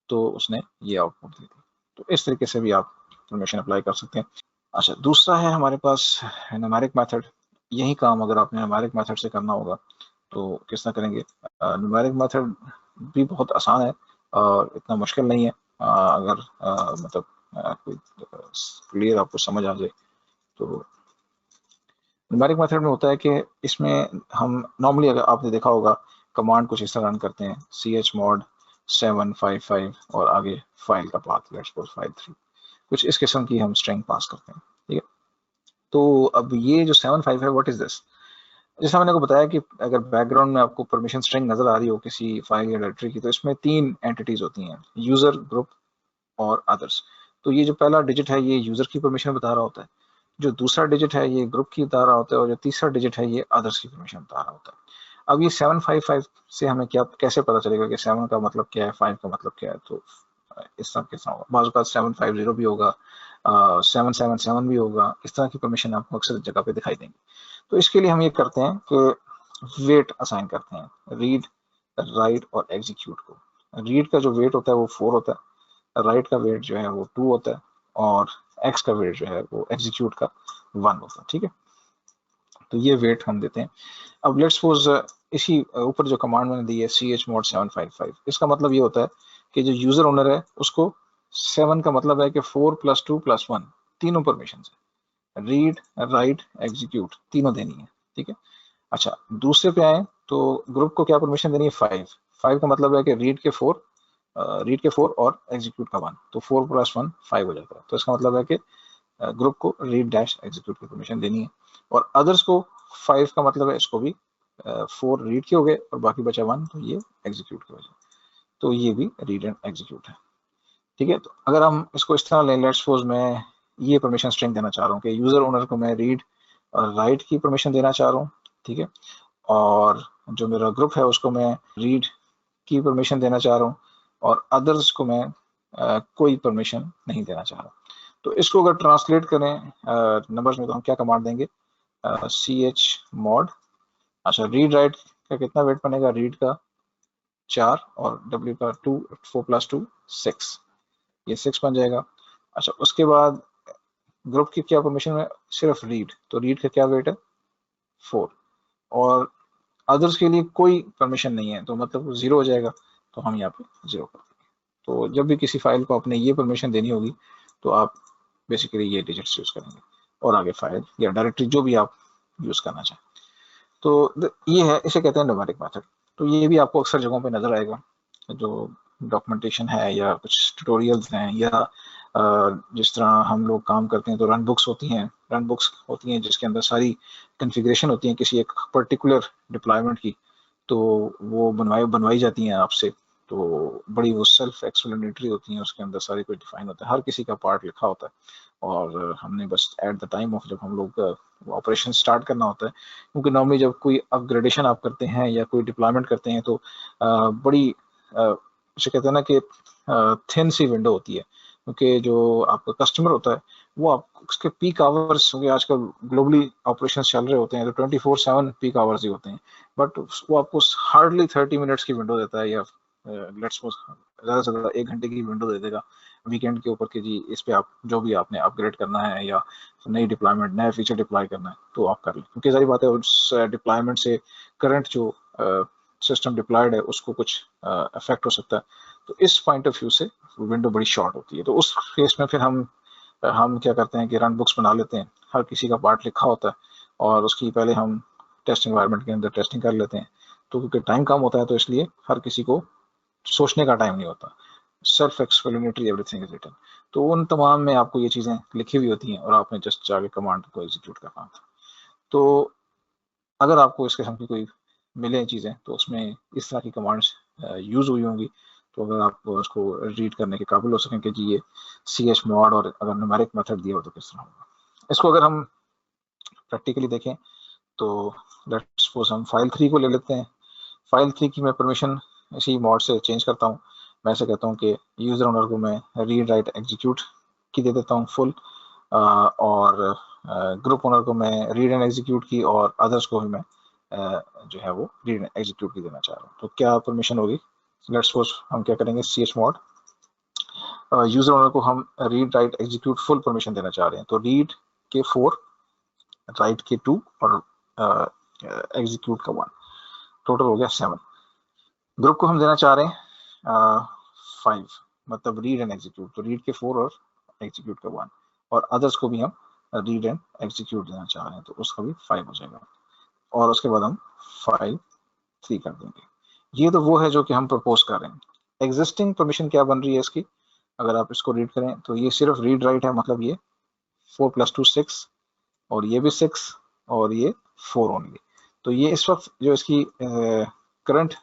तो उसने ये आउटपुट दी थी। तो इस तरीके से भी आप परमिशन अप्लाई कर सकते हैं। अच्छा, दूसरा है हमारे पास न्यूमेरिक मेथड। यही काम अगर आपने न्यूमेरिक मेथड से करना होगा तो किस तरह करेंगे। न्यूमेरिक मेथड भी बहुत आसान है और इतना मुश्किल नहीं है, अगर मतलब कोई क्लियर आपको समझ आ जाए तो। न्यूमेरिक मेथड में होता है कि इसमें हम नॉर्मली, अगर आपने देखा होगा, कमांड कुछ इस तरह रन करते हैं, chmod 755 और आगे फाइल का पाथ, लेट्स सपोज फाइल 3, कुछ इस किस्म की हम स्ट्रिंग पास करते हैं, ठीक है। तो अब ये जो 75 है, व्हाट इज दिस, जैसा मैंने को बताया कि अगर बैकग्राउंड में आपको परमिशन स्ट्रिंग नजर आ रही हो किसी फाइल या डायरेक्टरी की, तो इसमें 3 एंटिटीज होती हैं, यूजर, ग्रुप और अदर्स। तो ये जो पहला डिजिट है ये यूजर की परमिशन बता रहा होता है, जो दूसरा डिजिट है ये ग्रुप की बता रहा होता है, और जो तीसरा डिजिट है ये अदर्स की परमिशन बता रहा होता है। अब ये 755 से हमें क्या कैसे पता चलेगा कि 7 का मतलब क्या है, 5 का मतलब क्या है। तो इस तरह कैसा होगा, बाजू का 750 भी होगा, 777 भी होगा, इस तरह की परमिशन आपको अक्सर जगह पे दिखाई देंगी। तो इसके लिए हम ये करते हैं कि वेट असाइन करते हैं रीड, राइट और एग्जीक्यूट को। रीड का जो वेट होता है वो 4 होता है, राइट का वेट जो है वो 2 होता है और एक्स का वेट जो है वो एग्जीक्यूट का 1 होता है, ठीक है। तो ये वेट हम देते हैं। अब लेट्स सपोज इसी ऊपर जो कमांड मैंने दी है chmod 755, इसका मतलब ये होता है कि जो यूजर ओनर है उसको 7 का मतलब है कि 4 + 2 + 1 तीनों परमिशन है, रीड राइट एग्जीक्यूट तीनों देनी है, ठीक है। अच्छा, दूसरे पे आए तो ग्रुप को क्या परमिशन देनी है? 5 का मतलब है कि रीड के 4 और एग्जीक्यूट का 1, तो 4 + 1 5 हो जाता है। तो इसका मतलब है कि ग्रुप को रीड डैश एग्जीक्यूट की परमिशन देनी है। और अदर्स को 5 का मतलब है इसको भी 4 रीड के हो गए और बाकी बचा 1, तो ये एग्जीक्यूट की वजह, तो ये भी रीड एंड एग्जीक्यूट है, ठीक है। तो अगर हम इसको इस तरह लें, लेट्स सपोज मैं ये परमिशन स्ट्रिंग देना चाह रहा हूँ कि यूजर ओनर को मैं रीड और राइट की परमिशन देना चाह रहा हूँ, ठीक है, और जो मेरा ग्रुप है उसको मैं रीड की परमिशन देना चाह रहा हूँ और अदर्स को मैं कोई परमिशन नहीं देना चाह रहा। तो इसको अगर ट्रांसलेट करें नंबर्स में तो हम क्या कमांड देंगे? chmod, अच्छा रीड राइट का कितना वेट बनेगा? रीड का 4 और w का 2, 4 + 2 6, ये 6 बन जाएगा। अच्छा, उसके बाद ग्रुप की क्या परमिशन है? सिर्फ रीड, तो रीड का क्या वेट है? 4, और अदर्स के लिए कोई परमिशन नहीं है तो मतलब 0 हो जाएगा, तो हम यहाँ पे 0 कर देंगे। तो जब भी किसी फाइल को आपने ये परमिशन देनी होगी तो आप बेसिकली ये डिजिट्स यूज करेंगे और आगे फाइल या डायरेक्टरी जो भी आप यूज करना चाहें। तो ये है, इसे कहते हैं न्यूमेरिक मेथड। तो ये भी आपको अक्सर जगहों पे नजर आएगा, जो डॉक्यूमेंटेशन है या कुछ ट्यूटोरियल्स हैं या जिस तरह हम लोग काम करते हैं तो रन बुक्स होती हैं जिसके अंदर सारी कॉन्फ़िगरेशन होती है किसी एक पर्टिकुलर डिप्लॉयमेंट की, तो वो बनवाई जाती हैं आपसे। तो बड़ी वो सेल्फ एक्सप्लेनेटरी होती हैं, उसके अंदर सारी कुछ डिफाइन होता है, हर किसी का पार्ट लिखा होता है और हमने बस एट द टाइम ऑफ जब हम लोग ऑपरेशन स्टार्ट करना होता है, क्योंकि नॉर्मली जब कोई अपग्रेडेशन आप करते हैं या कोई डिप्लॉयमेंट करते हैं तो बड़ी उसे कहते हैं ना कि थिन सी विंडो होती है, क्योंकि जो आपका कस्टमर होता है वो आप उसके पीक आवर्स, क्योंकि आजकल ग्लोबली ऑपरेशन चल रहे होते हैं तो 24/7 पीक आवर्स ही होते हैं, बट वो आपको हार्डली 30 मिनट्स की विंडो देता है या लेट्स सपोज ज़्यादा से ज़्यादा 1 घंटे की विंडो दे देगा वीकेंड के ऊपर कि जी इस पे आप जो भी आपने अपग्रेड करना है या नई डिप्लॉयमेंट नया फीचर डिप्लॉय करना है तो आप कर लें, क्योंकि सारी बात है उस डिप्लॉयमेंट से करंट जो सिस्टम डिप्लॉयड है उसको कुछ अफेक्ट हो सकता है। तो इस पॉइंट ऑफ व्यू से विंडो बड़ी शॉर्ट होती है। तो उस केस में फिर हम क्या करते हैं कि रन बुक्स बना लेते हैं, हर किसी का पार्ट लिखा होता है और उसकी पहले हम टेस्ट एनवायरनमेंट के अंदर टेस्टिंग कर लेते हैं। तो क्योंकि टाइम कम होता है तो इसलिए हर किसी को सोचने का टाइम नहीं होता, self explanatory everything is written. तो उन तमाम में आपको ये चीज़ें लिखी हुई होती हैं और आपने जस्ट जाके कमांड को एग्जीक्यूट करना था। तो अगर आपको इस किस्म की कोई मिले चीज़ें तो उसमें इस तरह की कमांड्स यूज़ हुई होंगी, तो अगर आप उसको रीड करने के काबिल हो सकें कि जी ये chmod और अगर न्यूमेरिक मेथड दिया हो तो किस तरह होगा। इसको अगर हम प्रैक्टिकली देखें तो लेट्स सपोज हम फाइल 3 को ले लेते हैं। फाइल 3 की मैं परमिशन इसी मॉड से चेंज करता हूँ। मैं ऐसे कहता हूँ कि यूज़र ओनर को मैं रीड राइट एग्जीक्यूट की दे देता हूँ फुल, और ग्रुप ओनर को मैं रीड एंड एग्जीक्यूट की और अदर्स को भी मैं जो है वो रीड एंड एग्जीक्यूट की देना चाह रहा हूँ। तो क्या परमिशन होगी? लेट्स सपोज हम क्या करेंगे, chmod यूज़र ओनर को हम read write execute full permission देना चाह रहे हैं, तो रीड के 4, राइट के 2 और एग्जीक्यूट का 1, टोटल हो गया 7। ग्रुप को हम देना चाह रहे हैं 5, मतलब रीड एंड एग्जीक्यूट, तो रीड के 4 और एग्जीक्यूट का 1, और अदर्स को भी हम रीड एंड एग्जीक्यूट देना चाह रहे हैं तो उसका भी 5 हो जाएगा, और उसके बाद हम फाइल 3 कर देंगे। ये तो वो है जो कि हम प्रपोज कर रहे हैं। एग्जिस्टिंग परमिशन क्या बन रही है इसकी? अगर आप इसको रीड करें तो ये सिर्फ रीड राइट है, मतलब ये 4 + 2 6 और ये भी 6 और ये 4 ओनली। तो ये इस वक्त जो इसकी करंट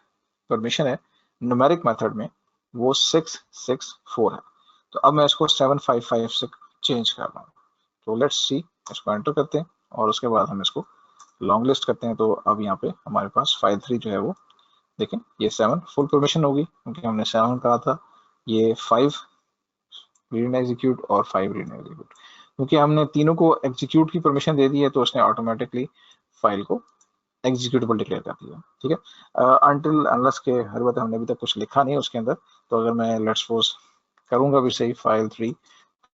परमिशन है न्यूमेरिक मेथड में वो 664 है। तो अब मैं इसको 755 से चेंज कर रहा हूँ। तो लेट्स सी, इसको एंटर करते हैं और उसके बाद हम इसको लॉन्ग लिस्ट करते हैं। तो अब यहाँ पे हमारे पास फाइल 3 जो है वो देखें, ये 7 फुल परमिशन होगी क्योंकि हमने 7 कहा था, ये 5 रीड एंड एग्जीक्यूट और 5 रीड एंड एग्जीक्यूट, क्योंकि हमने तीनों को एग्जीक्यूट की परमिशन दे दी है तो उसने ऑटोमेटिकली फाइल को एग्जीक्यूटेबल डिक्लेयर कर दिया, ठीक है। अनटिल अनलेस के हर बात हमने अभी तक कुछ लिखा नहीं उसके अंदर। तो अगर मैं लेट्स सपोज करूंगा भी सही फाइल 3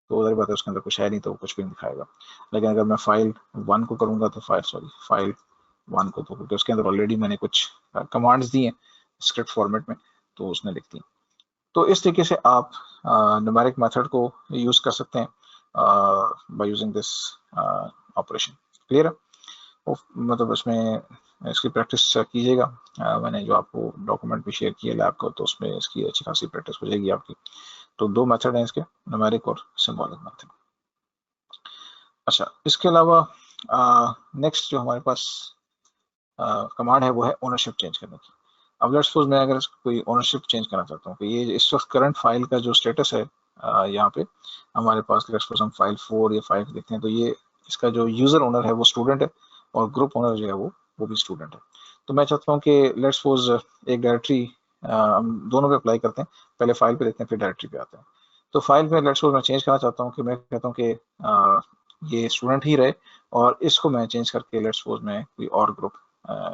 तो उधर बात है उसके अंदर कुछ है नहीं तो कुछ भी नहीं दिखाएगा। लेकिन अगर मैं फाइल 1 को करूंगा तो फाइल 1 को तो क्योंकि उसके अंदर ऑलरेडी मैंने कुछ कमांड्स दी हैं स्क्रिप्ट फॉर्मेट में तो उसने लिख दी। तो इस तरीके से आप न्यूमेरिक मेथड को यूज कर सकते हैं by using this operation. Clear है? मतलब इसमें इसकी प्रैक्टिस कीजिएगा। मैंने जो आपको डॉक्यूमेंट भी शेयर किया लैब को तो उसमें इसकी अच्छी खासी प्रैक्टिस हो जाएगी आपकी। तो 2 मेथड हैं इसके, न्यूमेरिक और सिंबॉलिक मेथड। अच्छा, इसके अलावा नेक्स्ट जो हमारे पास कमांड है वो है ओनरशिप चेंज करने की। अब लेट्स सपोज मैं अगर कोई ओनरशिप चेंज करना चाहता हूँ कि ये इस वक्त करंट फाइल का जो स्टेटस है यहाँ पे हमारे पास लेट्स सपोज हम फाइल 4 या 5 देखते हैं तो ये इसका जो यूजर ओनर है वो स्टूडेंट है और ग्रुप ओनर जो है वो भी स्टूडेंट है। तो मैं चाहता हूँ कि लेट्स सपोज एक डायरेक्टरी हम दोनों पे अप्लाई करते हैं, पहले फाइल पे देखते हैं फिर डायरेक्टरी पे आते हैं। तो फाइल पे लेट्स सपोज मैं चेंज करना चाहता हूँ कि मैं कहता हूँ कि ये स्टूडेंट ही रहे और इसको मैं चेंज करके लेट्स सपोज मैं कोई और ग्रुप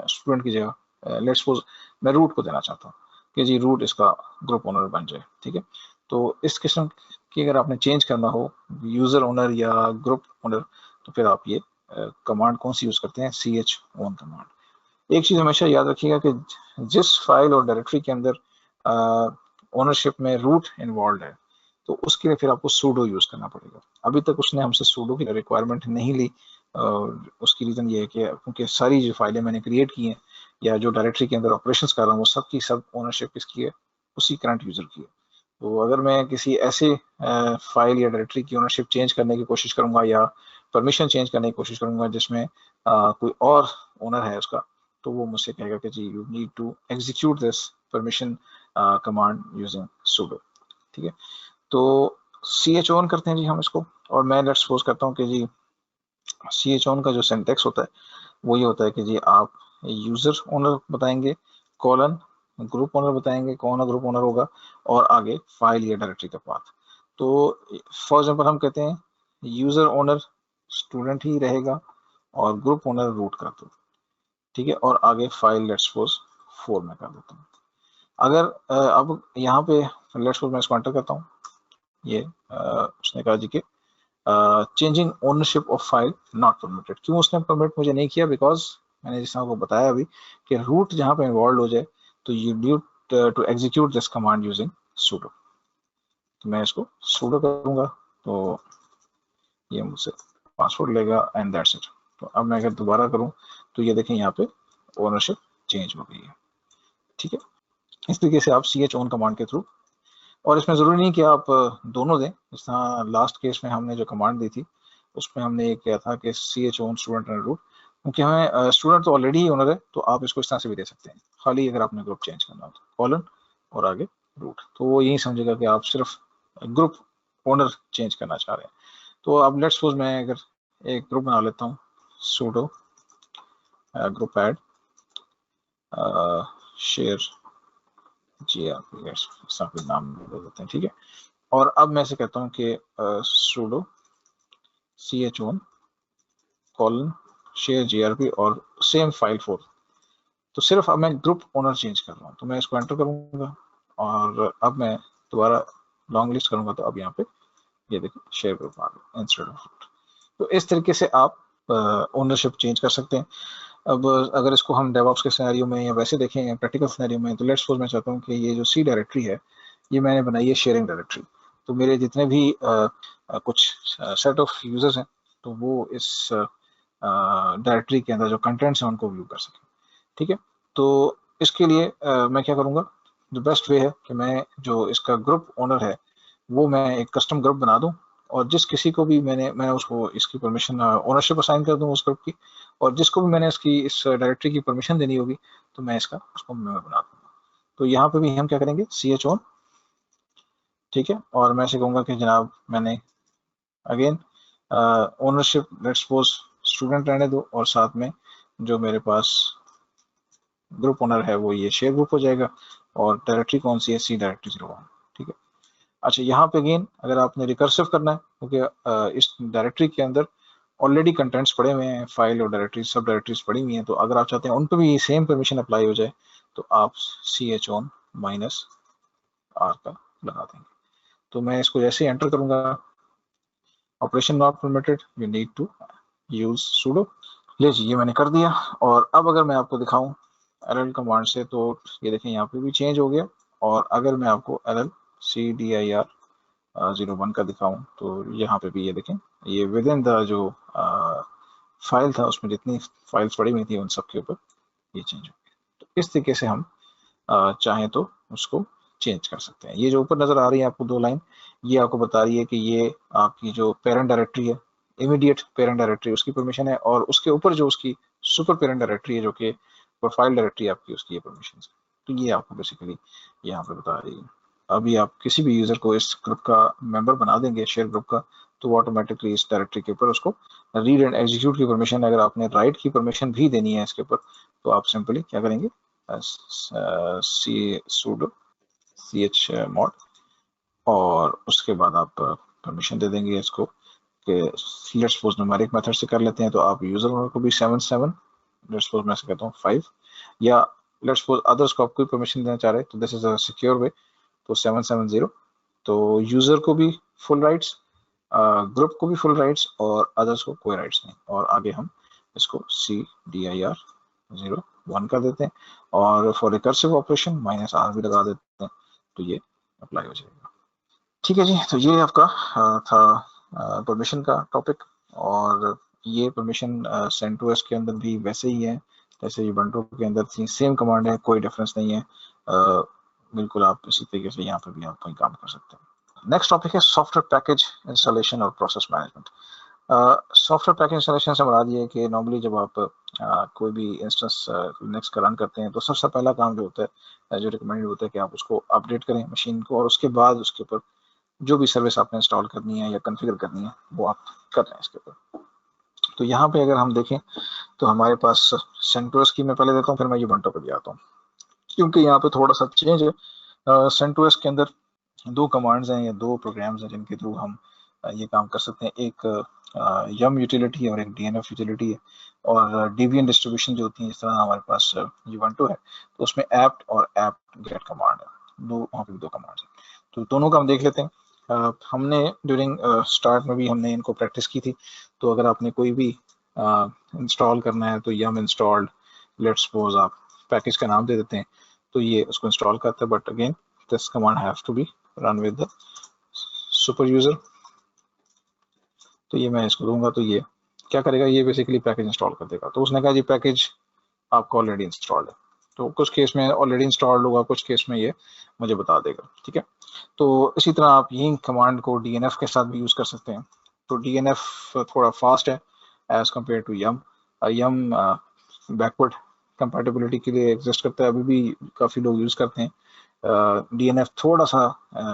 स्टूडेंट की जगह लेट्स सपोज मैं रूट को देना चाहता हूँ कि जी रूट इसका ग्रुप ओनर बन जाए। ठीक है, तो इस किस्म की अगर आपने चेंज करना हो यूजर ओनर या ग्रुप ओनर तो फिर आप ये कमांड कौन सी यूज करते हैं, chown कमांड। एक चीज हमेशा याद रखिएगा कि जिस फाइल और डायरेक्टरी के अंदर ओनरशिप में रूट इन्वॉल्व है तो उसके लिए फिर आपको सूडो यूज करना पड़ेगा। अभी तक उसने हमसे सूडो की रिक्वायरमेंट नहीं ली। उसकी रीजन ये है कि क्योंकि सारी जो फाइलें मैंने क्रिएट की हैं या जो डायरेक्टरी के अंदर ऑपरेशंस कर रहा हूँ वो सब की सब ओनरशिप किसकी है, उसी करंट यूजर की है। तो अगर मैं किसी ऐसे फाइल या डायरेक्टरी की ओनरशिप चेंज करने की कोशिश करूंगा या परमिशन चेंज करने की कोशिश करूंगा जिसमें कोई और ओनर है उसका तो वो मुझसे कहेगा कि जी you need to execute this permission command using sudo। ठीक है, तो chown करते हैं जी हम इसको और मैं लेट्स सपोज करता हूँ कि जी chown का जो सिंटेक्स होता है वो ये होता है कि जी आप यूजर ओनर बताएंगे कॉलन ग्रुप ओनर बताएंगे कौन ग्रुप ओनर होगा और आगे फाइल या डायरेक्टरी का पाथ। तो फॉर एग्जांपल हम कहते हैं यूजर ओनर स्टूडेंट ही रहेगा और ग्रुप ओनर रूट कर दो। ठीक है, और आगे फाइल लेट्स सपोज 4 में कर देता हूँ। अगर अब यहाँ पे लेट्स सपोज मैं इसको एंटर करता हूँ ये उसने कहा जी कि changing ownership of file not permitted. क्यों उसने परमिट मुझे नहीं किया, बिकॉज मैंने जिस आपको बताया अभी कि रूट जहाँ पे इन्वॉल्व हो जाए तो you need to execute this command using sudo। तो मैं इसको sudo करूंगा तो ये मुझसे पासवर्ड लेगा एंड दैट्स इट। तो अब मैं अगर दोबारा करूं तो ये देखें यहाँ पे ओनरशिप चेंज हो गई है। ठीक है, इस तरीके से आप chown कमांड के थ्रू, और इसमें ज़रूरी नहीं कि आप दोनों दें। जिस तरह लास्ट केस में हमने जो कमांड दी थी उसमें हमने ये किया था कि chown स्टूडेंट एंड रूट, क्योंकि हमें स्टूडेंट तो ऑलरेडी ही ओनर है तो आप इसको इस तरह से भी दे सकते हैं, खाली अगर आपने ग्रुप चेंज करना हो तो कॉलन और आगे रूट। तो वो यही समझेगा कि आप सिर्फ ग्रुप ओनर चेंज करना चाह रहे हैं। तो अब लेट्स सपोज मैं अगर एक ग्रुप बना लेता हूँ sudo group add share grp ऐसा कोई नाम दे देते हैं। ठीक है, और अब मैं से कहता हूँ कि sudo chown colon share grp और सेम फाइल 4। तो सिर्फ अब मैं ग्रुप ओनर चेंज कर रहा हूँ तो मैं इसको एंटर करूंगा और अब मैं दोबारा लॉन्ग लिस्ट करूंगा तो अब यहाँ पे ये देखिए शेयर ग्रुप आ गया इंस्टेड ऑफ रूट। तो इस तरीके से आप ओनरशिप चेंज कर सकते हैं। अब अगर इसको हम डेवऑप्स के सिनेरियो में या वैसे देखें प्रैक्टिकल सिनेरियो में तो लेट्स सपोज मैं चाहता हूँ कि ये जो सी डायरेक्टरी है ये मैंने बनाई है शेयरिंग डायरेक्टरी। तो मेरे जितने भी कुछ सेट ऑफ यूजर्स हैं तो वो इस डायरेक्टरी के अंदर जो कंटेंट्स हैं उनको व्यू कर सकें। ठीक है, तो इसके लिए मैं क्या करूँगा, जो बेस्ट वे है कि मैं जो इसका ग्रुप ओनर है वो मैं एक कस्टम ग्रुप बना दूं और जिस किसी को भी मैं उसको इसकी परमिशन ओनरशिप असाइन कर दूं उस ग्रुप की, और जिसको भी मैंने इसकी इस डायरेक्टरी की परमिशन देनी होगी तो मैं इसका उसको मेंबर बना दूंगा। तो यहाँ पे भी हम क्या करेंगे chown। ठीक है, और मैं ऐसे कहूँगा कि जनाब मैंने again ownership let's suppose student रहने दो और साथ में जो मेरे पास ग्रुप ओनर है वो ये शेयर ग्रुप हो जाएगा और डायरेक्टरी कौन सी है, सी डायरेक्टरी 01। ठीक है, अच्छा यहाँ पे अगेन अगर आपने रिकर्सिव करना है क्योंकि इस डायरेक्टरी के अंदर ऑलरेडी कंटेंट्स पड़े हुए हैं, फाइल और डायरेक्टरी सब डायरेक्टरीज पड़ी हुई हैं, तो अगर आप चाहते हैं उन पर भी सेम परमिशन अप्लाई हो जाए तो आप chown -r का लगा देंगे। तो मैं इसको जैसे ही एंटर करूंगा, operation not permitted, you need to use sudo। ले जी, ये मैंने कर दिया। और अब अगर मैं आपको दिखाऊं ll कमांड से, तो ये देखें यहाँ पे भी चेंज हो गया। और अगर मैं आपको ll cdir 01 का दिखाऊं, तो यहाँ पे भी ये देखें, ये विद इन द जो फाइल था उसमें जितनी फाइल्स पड़ी हुई थी उन सब के ऊपर ये चेंज हो गया। तो इस तरीके से हम चाहें तो उसको चेंज कर सकते हैं। ये जो ऊपर नजर आ रही है आपको 2 लाइन, ये आपको बता रही है कि ये आपकी जो पेरेंट डायरेक्टरी है, इमीडिएट पेरेंट डायरेक्टरी, उसकी परमिशन है। और उसके ऊपर जो उसकी सुपर पेरेंट डायरेक्टरी है, जो कि प्रोफाइल डायरेक्टरी आपकी, उसकी ये परमिशन है। तो ये आपको बेसिकली यहाँ पे बता रही है। अभी आप किसी भी यूजर को इस ग्रुप का मेंबर बना देंगे, शेयर ग्रुप का, तो ऑटोमेटिकली इस डायरेक्टरी के ऊपर उसको रीड एंड एग्जीक्यूट की परमिशन, अगर आपने राइट की परमिशन भी देनी है इसके ऊपर, तो आप सिंपली क्या करेंगे, sudo chmod, और उसके बाद आप परमिशन दे देंगे इसको कि लेट्स सपोज न्यूमेरिक मेथड से कर लेते हैं, तो आप यूजर ओनर को भी 77, लेट्स सपोज मैं कहता हूँ 5, या लेट्स सपोज अदर्स को आप कोई परमिशन देना चाह रहे हैं, तो दिस इज अ सिक्योर वे, तो 770। तो यूजर को भी फुल राइट्स, ग्रुप को भी फुल राइट्स, और अदर्स को कोई राइट्स नहीं। और आगे हम इसको cdir 01 कर देते हैं, और फॉर रिकर्सिव ऑपरेशन -r भी लगा देते हैं, तो ये अप्लाई हो जाएगा। ठीक है जी, तो ये आपका था परमिशन का टॉपिक। और ये परमिशन CentOS के अंदर भी वैसे ही है जैसे Ubuntu के अंदर थी, सेम कमांड है, कोई डिफरेंस नहीं है। बिल्कुल आप इसी तरीके से यहाँ पे भी आप काम कर सकते हैं। नेक्स्ट टॉपिक है सॉफ्टवेयर पैकेज इंस्टॉलेशन और process management. Software package installation से मुराद ये है कि नॉर्मली जब आप कोई भी इंस्टेंस लिनक्स का रन करते हैं, तो सबसे पहला काम जो होता है, जो रिकमेंडेड होता है, कि आप उसको अपडेट करें मशीन को, और उसके बाद उसके ऊपर जो भी सर्विस आपने इंस्टॉल करनी है या कॉन्फ़िगर करनी है वो आप कर रहे हैं इसके ऊपर। तो यहाँ पे अगर हम देखें तो हमारे पास CentOS की मैं पहले देता हूँ, फिर मैं Ubuntu पे भी आता हूँ, क्योंकि यहाँ पे थोड़ा सा चेंज है। CentOS के अंदर 2 कमांड्स हैं या 2 प्रोग्राम्स हैं जिनके थ्रू हम ये काम कर सकते हैं। एक yum यूटिलिटी है और एक dnf यूटिलिटी है। और Debian डिस्ट्रीब्यूशन जो होती है, जिस तरह हमारे पास Ubuntu है, तो उसमें apt और apt get कमांड है, वहाँ पे 2 कमांड्स हैं। तो दोनों का हम देख लेते हैं। हमने ड्यूरिंग स्टार्ट में भी हमने इनको प्रैक्टिस की थी। तो अगर आपने कोई भी इंस्टॉल करना है, तो yum इंस्टॉल्ड, लेट्स सपोज आप पैकेज का नाम दे देते हैं, तो ये उसको इंस्टॉल करता है। But again this command have to be run with the super user. तो ये मैं इसको दूंगा, तो ये क्या करेगा, ये बेसिकली पैकेज इंस्टॉल कर देगा। तो उसने कहा जी पैकेज आपको ऑलरेडी इंस्टॉल्ड है, तो कुछ केस में ऑलरेडी इंस्टॉल्ड होगा, कुछ केस में ये मुझे बता देगा। ठीक है, तो इसी तरह आप यही कमांड को DNF के साथ भी यूज कर सकते हैं। तो DNF थोड़ा फास्ट है as compare to yum। yum backward compatibility के लिए एग्जिस्ट करता है, अभी भी काफ़ी लोग यूज़ करते हैं। DNF थोड़ा सा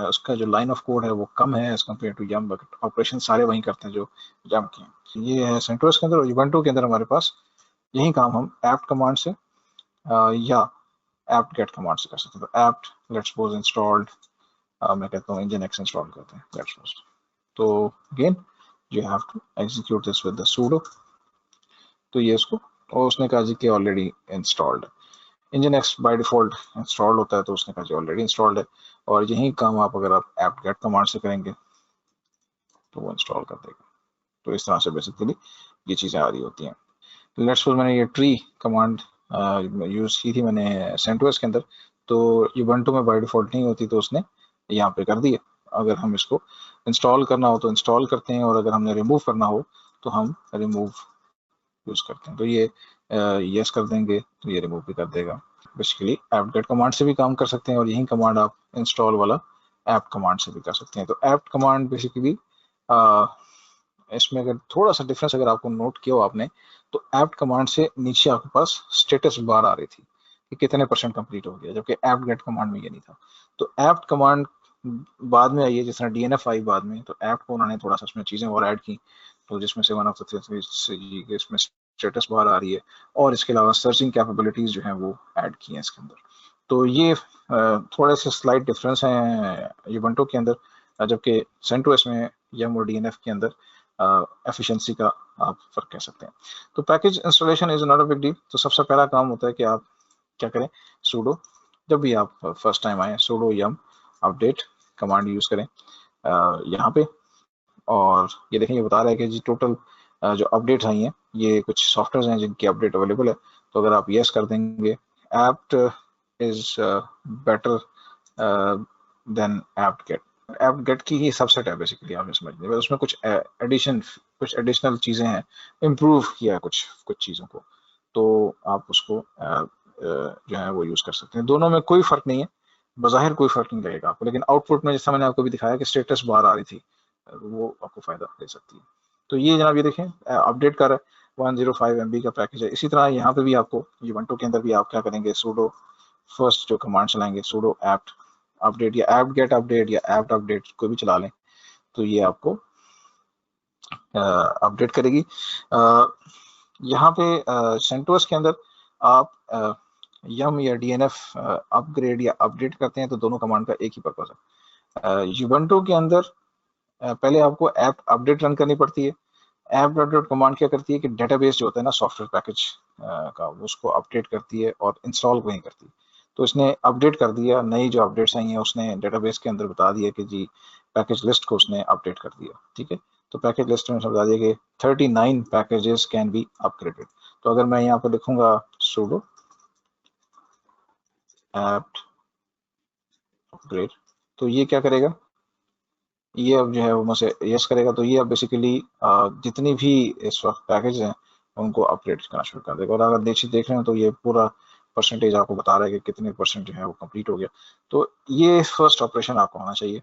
उसका जो लाइन ऑफ कोड है वो कम है as compare to yum, but operation सारे वही करते हैं जो yum के हैं। ये है CentOS के अंदर। और Ubuntu के अंदर हमारे पास यही काम हम apt कमांड से या apt get कमांड से कर सकते हैं। तो apt लेट्स सपोज इंस्टॉल्ड, मैं कहता हूँ nginx इंस्टॉल करते हैं लेट्स सपोज, तो again you have to execute this with the sudo। तो ये उसको, और उसने कहा जी कि ऑलरेडी इंस्टॉल्ड है। nginx बाय डिफॉल्ट इंस्टॉल्ड होता है, तो उसने कहा जी ऑलरेडी इंस्टॉल्ड है। और यही काम आप अगर आप apt get कमांड से करेंगे तो वो इंस्टॉल कर देगा। तो इस तरह से बेसिकली ये चीज़ें आ रही होती हैं। लेट्स सपोज मैंने ये ट्री कमांड यूज़ की थी मैंने CentOS के अंदर, तो Ubuntu में बाय डिफॉल्ट नहीं होती, तो उसने यहाँ पे कर दिया। अगर हम इसको इंस्टॉल करना हो तो इंस्टॉल करते हैं, और अगर हमने रिमूव करना हो तो हम रिमूव यूज करते हैं। तो ये यस कर देंगे तो ये रिमूव भी कर देगा। बेसिकली apt get कमांड से भी काम कर सकते हैं, और यही कमांड आप इंस्टॉल वाला apt कमांड से भी कर सकते हैं। तो apt कमांड बेसिकली इसमें अगर थोड़ा सा डिफरेंस अगर आपको नोट किया हो आपने, तो apt कमांड से नीचे आपके पास स्टेटस बार आ रही थी कि कितने % कंप्लीट हो गया, जबकि apt get कमांड में ये नहीं था। तो apt कमांड बाद में आई है, जिस तरह DNF आई बाद में, तो apt को उन्होंने थोड़ा सा उसमें चीजें और ऐड की, तो जिसमें से वन ऑफ द इसमें स्टेटस बार आ रही है, और इसके अलावा सर्चिंग कैपेबिलिटीज जो है वो ऐड की हैं इसके अंदर। तो ये थोड़े से स्लाइट डिफरेंस हैं Ubuntu के अंदर, जबकि CentOS में yum और DNF के अंदर एफिशिएंसी का आप फर्क कह सकते हैं। तो package installation is not a big deal. तो सबसे पहला काम होता है कि आप क्या करें, sudo, जब भी आप फर्स्ट टाइम आए sudo yum update command use करें। यहाँ पे। और ये देखें, ये बता रहा है कि जी टोटल जो अपडेट्स आई हैं ये कुछ सॉफ्टवेयर हैं जिनकी अपडेट अवेलेबल है। तो अगर आप यस कर देंगे, apt is better than apt get. Apt get की ही सबसेट है बेसिकली, आप समझ लीजिए, उसमें कुछ कुछ एडिशनल चीज़ें हैं, इम्प्रूव किया है कुछ कुछ चीज़ों को, तो आप उसको जो है वो यूज़ कर सकते हैं। दोनों में कोई फ़र्क नहीं है, बज़ाहिर कोई फ़र्क नहीं लगेगा आपको, लेकिन आउटपुट में जैसा मैंने आपको भी दिखाया कि स्टेटस बार आ रही थी, वो आपको फ़ायदा दे सकती है। तो ये जनाब ये देखें अपडेट कर 105 MB का पैकेज है। इसी तरह यहाँ पे भी आपको यूबंटू के अंदर भी आप क्या करेंगे, सूडो फर्स्ट जो कमांड चलाएंगे, सूडो एप्ट अपडेट या एप्ट गेट अपडेट या एप्ट अपडेट कोई भी चला लें, तो ये आपको अपडेट करेगी। यहाँ पे सेंटोस के अंदर आप यम या डीएनएफ अपग्रेड या अपडेट करते हैं तो दोनों कमांड का एक ही पर्पज है। यूबंटू के अंदर पहले आपको ऐप अपडेट रन करनी पड़ती है। ऐप अपडेट कमांड क्या करती है कि डेटाबेस जो होता है ना सॉफ्टवेयर पैकेज का, उसको अपडेट करती है और इंस्टॉल को नहीं करती। तो इसने अपडेट कर दिया, नई जो अपडेट्स आई हैं उसने डेटाबेस के अंदर बता दिया कि जी पैकेज लिस्ट को उसने अपडेट कर दिया, ठीक है। तो पैकेज लिस्ट में बता दिया कि 39 पैकेजेस कैन बी अपग्रेडेड। तो अगर मैं यहाँ पर लिखूंगा sudo apt अपग्रेड, तो ये क्या करेगा, ये अब जो है वो मुझसे यस करेगा, तो ये अब बेसिकली जितनी भी इस वक्त पैकेज हैं उनको अपग्रेड करना शुरू कर देगा। और अगर देख रहे हैं तो ये पूरा परसेंटेज आपको बता रहा है कि कितने परसेंट जो है वो कंप्लीट हो गया। तो ये फर्स्ट ऑपरेशन आपको होना चाहिए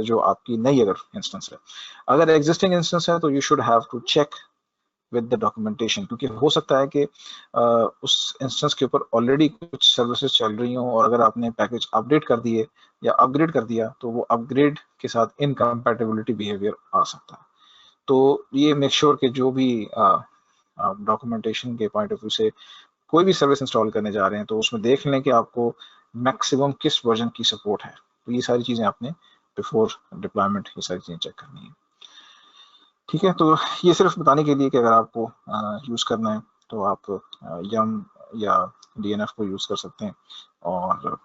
जो आपकी नई अगर इंस्टेंस है। अगर एग्जिस्टिंग इंस्टेंस है तो you should have to check with the documentation, क्योंकि हो सकता है कि उस इंस्टेंस के ऊपर ऑलरेडी कुछ सर्विसेज चल रही हों और अगर आपने पैकेज अपडेट कर दिए या अपग्रेड कर दिया तो वो अपग्रेड के साथ इनकम्पैटिबिलिटी बिहेवियर आ सकता है। तो ये मेक श्योर कि जो भी डॉक्यूमेंटेशन के पॉइंट ऑफ व्यू से कोई भी सर्विस इंस्टॉल करने जा रहे हैं तो उसमें देख लें कि आपको मैक्सिमम किस वर्जन की सपोर्ट है। तो ये सारी चीज़ें आपने बिफोर डिप्लॉयमेंट ये सारी चीज़ें चेक करनी है, ठीक है। तो ये सिर्फ बताने के लिए कि अगर आपको यूज़ करना है तो आप यम या डीएनएफ को यूज़ कर सकते हैं। और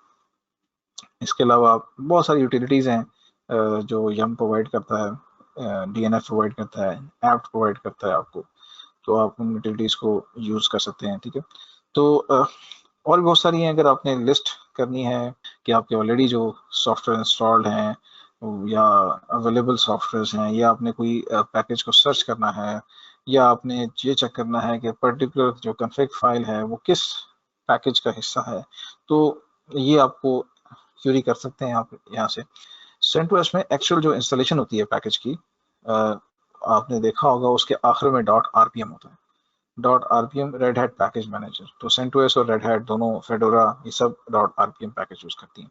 इसके अलावा बहुत सारी यूटिलिटीज़ हैं जो यम प्रोवाइड करता है, डीएनएफ प्रोवाइड करता है, एप्ट प्रोवाइड करता है आपको, तो आप उन यूटिलिटीज़ को यूज़ कर सकते हैं, ठीक है। तो और भी बहुत सारी हैं, अगर आपने लिस्ट करनी है कि आपके ऑलरेडी जो सॉफ्टवेयर इंस्टॉल्ड हैं या अवेलेबल सॉफ्टवेयर हैं, या आपने कोई पैकेज को सर्च करना है, या आपने ये चेक करना है कि पर्टिकुलर जो कॉन्फ़िग फाइल है वो किस पैकेज का हिस्सा है, तो ये आपको क्यूरी कर सकते हैं आप यहाँ से। सेंटोस में एक्चुअल जो इंस्टॉलेशन होती है पैकेज की, आपने देखा होगा उसके आखिर में .rpm होता है। .rpm red hat package manager, तो सेंटोस और रेड हैट दोनों फेडोरा ये सब .rpm पैकेज यूज करती हैं।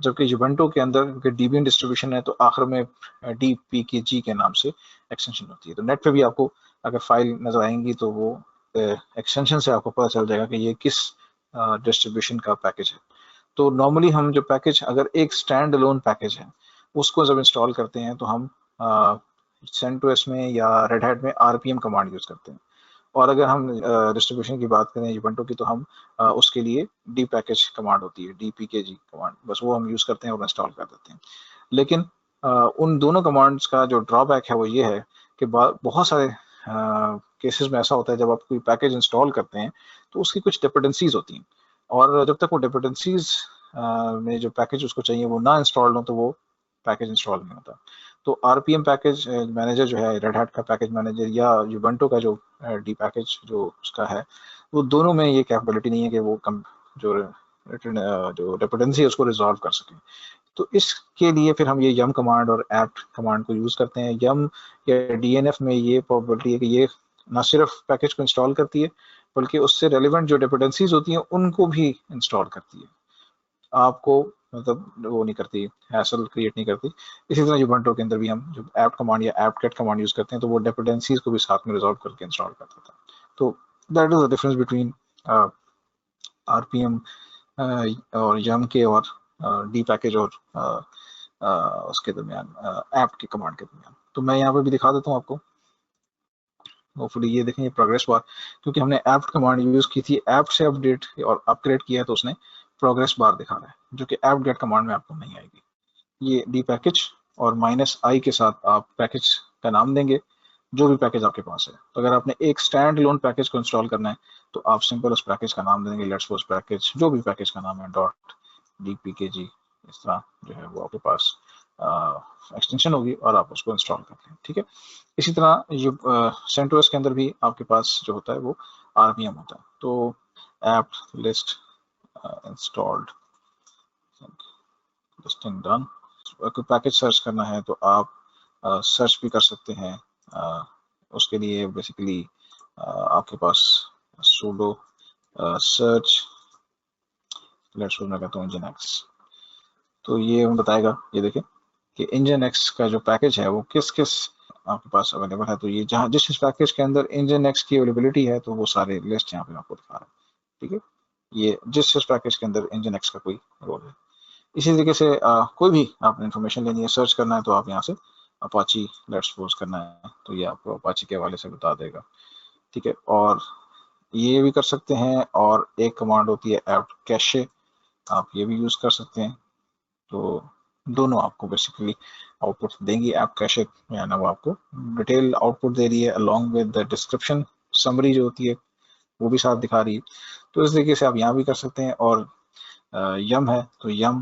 जबकि यूबंटू के अंदर क्योंकि डीबियन डिस्ट्रीब्यूशन है तो आखिर में DPKG के नाम से एक्सटेंशन होती है। तो नेट पे भी आपको अगर फाइल नजर आएंगी तो वो एक्सटेंशन से आपको पता चल जाएगा कि ये किस डिस्ट्रीब्यूशन का पैकेज है। तो नॉर्मली हम जो पैकेज, अगर एक स्टैंड अलोन पैकेज है उसको जब इंस्टॉल करते हैं तो हम सेंटोस में या रेड हैट में RPM कमांड यूज करते हैं। और अगर हम डिस्ट्रीब्यूशन की बात करें यूबंटू की तो हम उसके लिए डी पैकेज कमांड होती है, DPKG कमांड, बस वो हम यूज करते हैं और इंस्टॉल कर देते हैं। लेकिन उन दोनों कमांड्स का जो ड्रॉबैक है वो ये है कि बहुत सारे केसेस में ऐसा होता है जब आप कोई पैकेज इंस्टॉल करते हैं तो उसकी कुछ डिपेंडेंसीज होती हैं, और जब तक वो डिपेंडेंसीज में जो पैकेज उसको चाहिए वो ना इंस्टॉल्ड हो तो वो पैकेज इंस्टॉल नहीं होता। तो RPM पैकेज मैनेजर जो है, रेड हैट का पैकेज मैनेजर या यूबंटू का जो डी पैकेज जो उसका है, वो दोनों में ये कैपेबिलिटी नहीं है कि वो जो जो डिपेंडेंसी है उसको रिजॉल्व कर सकें। तो इसके लिए फिर हम ये यम कमांड और एप्ट कमांड को यूज करते हैं। यम या DNF में ये प्रोबेबिलिटी है कि ये ना सिर्फ पैकेज को इंस्टॉल करती है बल्कि उससे रेलिवेंट जो डिपेंडेंसीज होती हैं उनको भी इंस्टॉल करती है, आपको मतलब वो नहीं करती, हैसल क्रिएट नहीं करती। इसी तरह यूबंटू के अंदर भी हम जब एप्ट कमांड या एप्ट गेट कमांड यूज करते हैं तो वो डिपेंडेंसीज को भी साथ में रिजॉल्व करके इंस्टॉल कर देता है। तो that is the difference between RPM और यम के और डी पैकेज और उसके दरमियान ऐप के कमांड के दरमियान। तो मैं यहाँ पे भी दिखा देता हूँ आपको, होपफुली ये देखें ये प्रोग्रेस बार, क्योंकि हमने ऐप कमांड यूज की थी, ऐप से अपडेट और अपग्रेड किया है तो उसने प्रोग्रेस बार दिखा रहा है, जो कि ऐप गेट कमांड में आपको नहीं आएगी। ये डी पैकेज और -i के साथ आप पैकेज का नाम देंगे, जो भी पैकेज आपके पास है। तो अगर आपने एक स्टैंड लोन पैकेज को इंस्टॉल करना है तो आप सिंपल उस पैकेज का नाम देंगे, लेट्स सपोज पैकेज, जो भी पैकेज का नाम है .dpkg, इस तरह जो है वो आपके पास एक्सटेंशन होगी और आप उसको इंस्टॉल कर लें। ठीक है, इसी तरह ये सेंटोस के अंदर भी आपके पास जो होता है वो RPM होता है। तो app list installed, listing done. कोई पैकेज सर्च करना है तो आप सर्च भी कर सकते हैं। उसके लिए बेसिकली आपके पास sudo सर्च, लेट्स मैं कहता हूँ nginx, तो ये हमें बताएगा, ये देखें कि nginx का जो पैकेज है वो किस किस आपके पास अवेलेबल है। तो ये जहाँ जिस पैकेज के अंदर nginx की अवेलेबिलिटी है तो वो सारे लिस्ट यहाँ पे आपको दिखा रहा है। ठीक है, ये जिस पैकेज के अंदर nginx का कोई रोल है। इसी तरीके से कोई भी आपने इन्फॉर्मेशन लेनी है, सर्च करना है, तो आप यहाँ से अपाची लेट्स सपोज करना है तो ये आपको अपाची के हवाले से बता देगा। ठीक है, और ये भी कर सकते हैं। और एक कमांड होती है ऐप कैशे, आप ये भी यूज कर सकते हैं। तो दोनों आपको बेसिकली आउटपुट देंगी। ऐप कैशे यानी वो आपको डिटेल आउटपुट दे रही है along with the description, summary जो होती है वो भी साथ दिखा रही है। तो इस तरीके से आप यहाँ भी कर सकते हैं। और यम है तो यम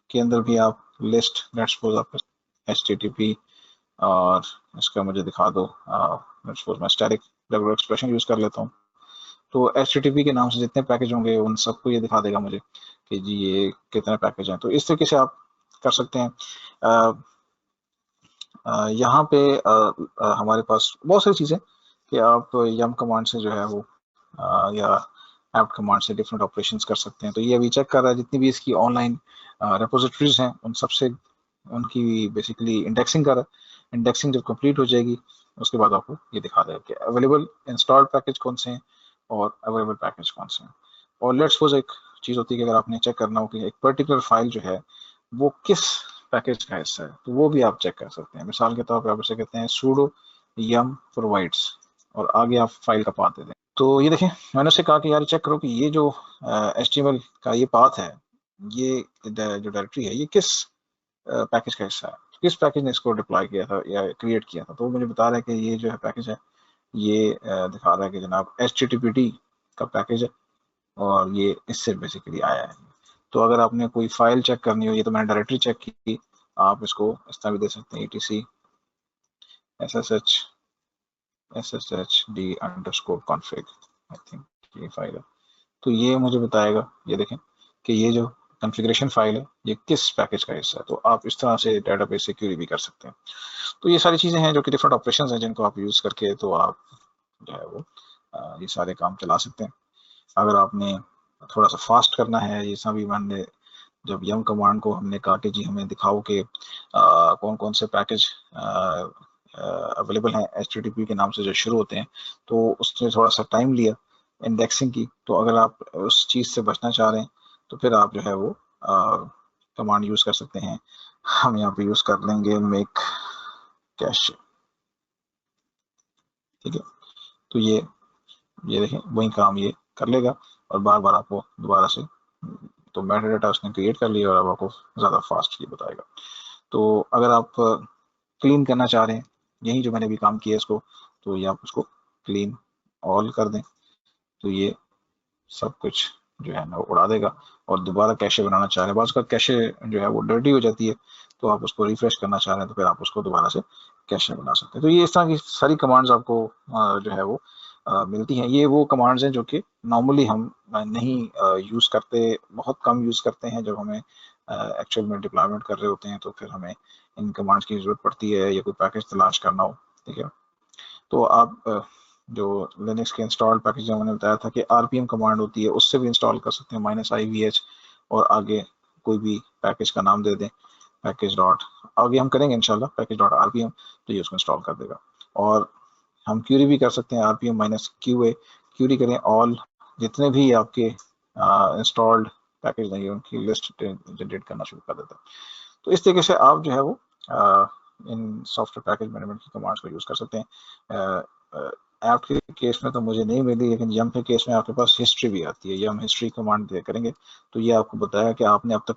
के अंदर भी आप लिस्ट, लेट्स सपोज आप HTTP, और इसका मुझे दिखा दो, लेट्स सपोज मैं स्टैटिक रेगुलर एक्सप्रेशन यूज कर लेता हूँ। तो HTTP के नाम से जितने पैकेज होंगे उन सबको ये दिखा देगा मुझे कि जी ये कितने पैकेज हैं। तो इस तरीके से आप कर सकते हैं। यहाँ पे हमारे पास बहुत सारी चीज़ें कि आप यम कमांड से जो है वो या ऐप कमांड से डिफरेंट ऑपरेशंस कर सकते हैं। तो ये अभी चेक कर रहा है जितनी भी इसकी ऑनलाइन रेपोजिटरीज हैं उन सबसे उनकी बेसिकली इंडेक्सिंग कर रहा है। इंडेक्सिंग जब कंप्लीट हो जाएगी उसके बाद आपको ये दिखा देगा कि अवेलेबल इंस्टॉल्ड पैकेज कौन से हैं और अवेलेबल पैकेज कौन से हैं। और लेट्स सपोज एक चीज़ होती है कि अगर आपने चेक करना हो कि एक पर्टिकुलर फाइल जो है वो किस पैकेज का हिस्सा है तो वो भी आप चेक कर सकते हैं। मिसाल के तौर पर आप इसे कहते हैं sudo yum provides और आगे आप फाइल का पाथ दे दें। तो ये देखें, मैंने उससे कहा कि यार चेक करो कि ये जो HTML का ये पाथ है, ये जो डायरेक्टरी है, ये किस पैकेज का हिस्सा है, किस पैकेज ने इसको डिप्लॉय किया था या क्रिएट किया था। तो मुझे बता रहा है कि ये जो है पैकेज है ये दिखा रहा है कि जनाब HTTPD का पैकेज है और ये इससे बेसिकली आया है। तो अगर आपने कोई फाइल चेक करनी हो, ये तो मैंने डायरेक्टरी चेक की, आप इसको इस तरह भी दे सकते हैं etc sshd_config, आई थिंक ये फाइल है। तो ये मुझे बताएगा, ये देखें कि ये जो कॉन्फ़िगरेशन फाइल है ये किस पैकेज का हिस्सा है। तो आप इस तरह से डेटाबेस से क्वेरी भी कर सकते हैं। तो ये सारी चीज़ें हैं जो कि डिफरेंट ऑपरेशंस हैं जिनको आप यूज़ करके तो आप जो है वो ये सारे काम चला सकते हैं। अगर आपने थोड़ा सा फास्ट करना है, ये सभी मैंने जब यम कमांड को हमने कहा कि जी हमें दिखाओ कि कौन कौन से पैकेज अवेलेबल हैं HTTP के नाम से जो शुरू होते हैं, तो उसने थोड़ा सा टाइम लिया इंडेक्सिंग की। तो अगर आप उस चीज़ से बचना चाह रहे हैं तो फिर आप जो है वो कमांड यूज़ कर सकते हैं। हम यहाँ पे यूज़ कर लेंगे मेक कैश। ठीक है, तो ये देखें वही काम ये कर लेगा और बार बार आपको दोबारा से तो मेटा डाटा उसने क्रिएट कर लिया और अब आपको ज़्यादा फास्ट ये बताएगा। तो अगर आप क्लीन करना चाह रहे हैं, यही जो मैंने भी काम किया इसको, तो ये आप उसको क्लीन ऑल कर दें तो ये सब कुछ जो है ना उड़ा देगा। और दोबारा कैशे बनाना चाह रहे हैं, बाज़ का कैशे जो है वो डर्टी हो जाती है, तो आप उसको रिफ्रेश करना चाह रहे हैं तो फिर आप उसको दोबारा से कैशे बना सकते हैं। तो ये इस तरह की सारी कमांड्स आपको जो है वो मिलती हैं। ये वो कमांड्स हैं जो कि नॉर्मली हम नहीं यूज़ करते, बहुत कम यूज़ करते हैं। जब हमें एक्चुअल में डिप्लॉयमेंट कर रहे होते हैं तो फिर हमें इन कमांड्स की ज़रूरत पड़ती है या कोई पैकेज तलाश करना हो। ठीक है, तो आप जो लिनक्स के इंस्टॉल्ड पैकेज मैंने बताया था कि RPM कमांड होती है, उससे भी इंस्टॉल कर सकते हैं -ivh और आगे कोई भी पैकेज का नाम दे दें, पैकेज डॉट, आगे हम करेंगे इंशाल्लाह पैकेज डॉट RPM, तो ये उसको इंस्टॉल कर देगा। और हम क्यूरी भी कर सकते हैं RPM -qa, क्यूरी करें ऑल जितने भी आपके इंस्टॉल्ड पैकेज नहीं उनकी लिस्ट जनरेट करना शुरू कर देता है। तो इस तरीके से आप जो है वो इन सॉफ्टवेयर पैकेज मैनेजमेंट की कमांड्स को यूज़ कर सकते हैं। ऐप के केस में तो मुझे नहीं मिली, लेकिन यम के केस में आपके पास हिस्ट्री भी आती है। यम हिस्ट्री कमांड दिया करेंगे तो ये आपको बताया कि आपने अब तक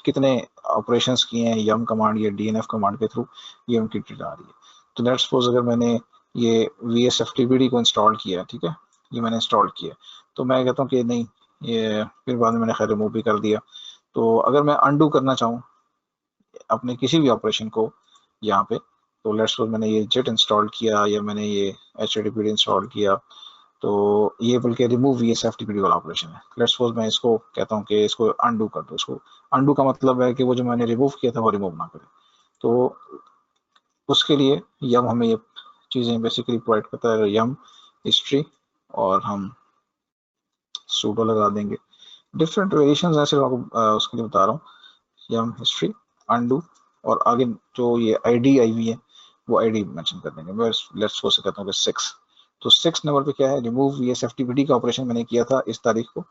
कितने ऑपरेशंस किए हैं यम कमांड या डीएनएफ कमांड के थ्रू, ये उनकी डिटेल आ रही है। तो लेट्स सपोज अगर मैंने ये VSFTPD को इंस्टॉल किया, ठीक है, ये मैंने इंस्टॉल किया, तो मैं कहता हूँ कि नहीं, ये फिर बाद में मैंने खैर रिमूव भी कर दिया। तो अगर मैं अनडू करना चाहूँ अपने किसी भी ऑपरेशन को यहाँ पे, तो लेट्स सपोज मैंने ये जेट इंस्टॉल किया या मैंने ये HTTPD इंस्टॉल किया, तो ये बल्कि रिमूव VSFTPD वाला ऑपरेशन है। लेट्स सपोज मैं इसको कहता हूँ कि इसको अनडू कर दो। इसको अनडू का मतलब है कि वो जो मैंने रिमूव किया था वो रिमूव ना करे। तो उसके लिए यम हमें ये चीज़ें बेसिकली प्रोवाइड करता है, यम हिस्ट्री, और हम सूडो लगा देंगे। डिफरेंट वेरिएशंस हैं, सिर्फ आपको उसके लिए बता रहा हूँ। यम हिस्ट्री, अनडू, और आगे जो ये आईडी आई हुई है वो आईडी मेंशन कर देंगे। मैं लेट्स सपोज से कहता हूँ कि 6, तो 6 नंबर पे क्या है, रिमूव VSFTPD का ऑपरेशन मैंने किया था इस तारीख को,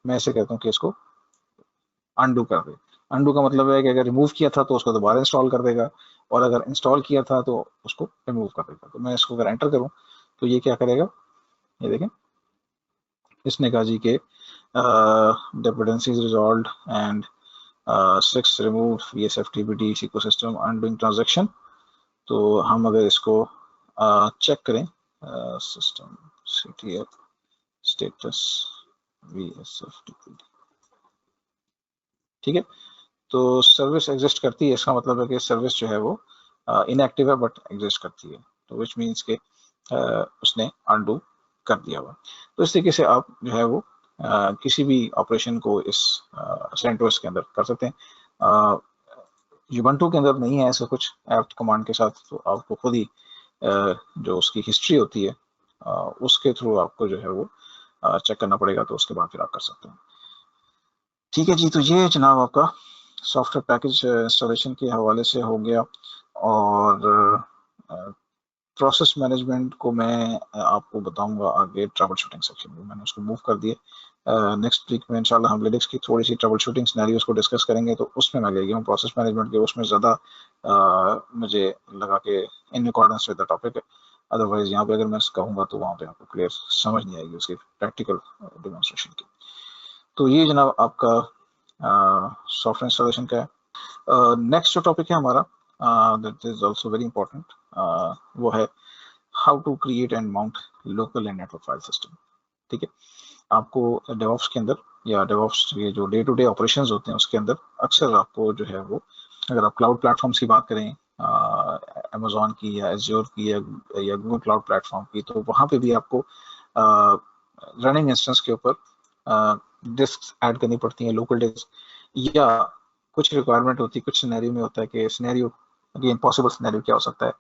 मैं ऐसे कहता हूँ कि इसको अनडू कर दे। अनडू का मतलब है कि अगर रिमूव किया था तो उसको दोबारा इंस्टॉल कर देगा, और अगर इंस्टॉल किया था तो उसको रिमूव कर देगा। तो मैं इसको अगर एंटर करूँ तो ये क्या करेगा, ये देखें, इसने कहा जी के dependencies resolved and 6 remove VSFTPD ecosystem undoing transaction. तो हम अगर इसको चेक करें, सिस्टम CTF स्टेटस VSFTPD, ठीक है, तो सर्विस एग्जिस्ट करती है। इसका मतलब है कि सर्विस जो है वो इनएक्टिव है बट एग्जिस्ट करती है, तो विच मीन्स के उसने अनडू कर दिया हुआ। तो इस तरीके से आप जो है वो किसी भी ऑपरेशन को इस सेंटोस के अंदर कर सकते हैं। यूबंटू के अंदर नहीं है ऐसा कुछ एप्ट कमांड के साथ, तो आपको खुद ही जो उसकी हिस्ट्री होती है उसके थ्रू आपको जो है वो चेक करना पड़ेगा, तो उसके बाद फिर आप कर सकते हैं। ठीक है जी, तो ये जनाब आपका सॉफ्टवेयर पैकेज इंस्टॉलेशन के हवाले से हो गया। और प्रोसेस मैनेजमेंट को मैं आपको बताऊंगा आगे ट्रबल शूटिंग सेक्शन में, मैंने उसको मूव कर दिए। नेक्स्ट वीक में इंशाल्लाह हम लिनक्स की थोड़ी सी ट्रबल शूटिंग सिनेरियोस को डिस्कस करेंगे, तो उसमें मैं ले गया हूँ प्रोसेस मैनेजमेंट के, उसमें ज़्यादा मुझे लगा कि in accordance with the topic है। अदरवाइज यहाँ पे अगर मैं कहूँगा तो वहाँ पे आपको क्लियर समझ नहीं आएगी उसकी प्रैक्टिकल डेमोन्स्ट्रेशन की। तो ये जनाब आपका सॉफ्टवेयर इंस्टॉलेशन का है। नेक्स्ट जो टॉपिक है हमारा, that is also very important, वो है how to create and mount local and network file system. ठीक है, आपको डेवऑप्स के अंदर या डेवऑप्स ये जो डे टू डे ऑपरेशंस होते हैं उसके अंदर अक्सर आपको जो है वो, अगर आप क्लाउड प्लेटफॉर्म्स की बात करें, अमेजोन की या एज्योर की या गूगल क्लाउड प्लेटफॉर्म की, तो वहाँ पे भी आपको रनिंग इंस्टेंस के ऊपर डिस्क ऐड करनी पड़ती हैं, लोकल डिस्क, या कुछ रिक्वायरमेंट होती है, कुछ सिनेरियो में होता है कि सिनेरियो, अगेन पॉसिबल सिनेरियो क्या हो सकता है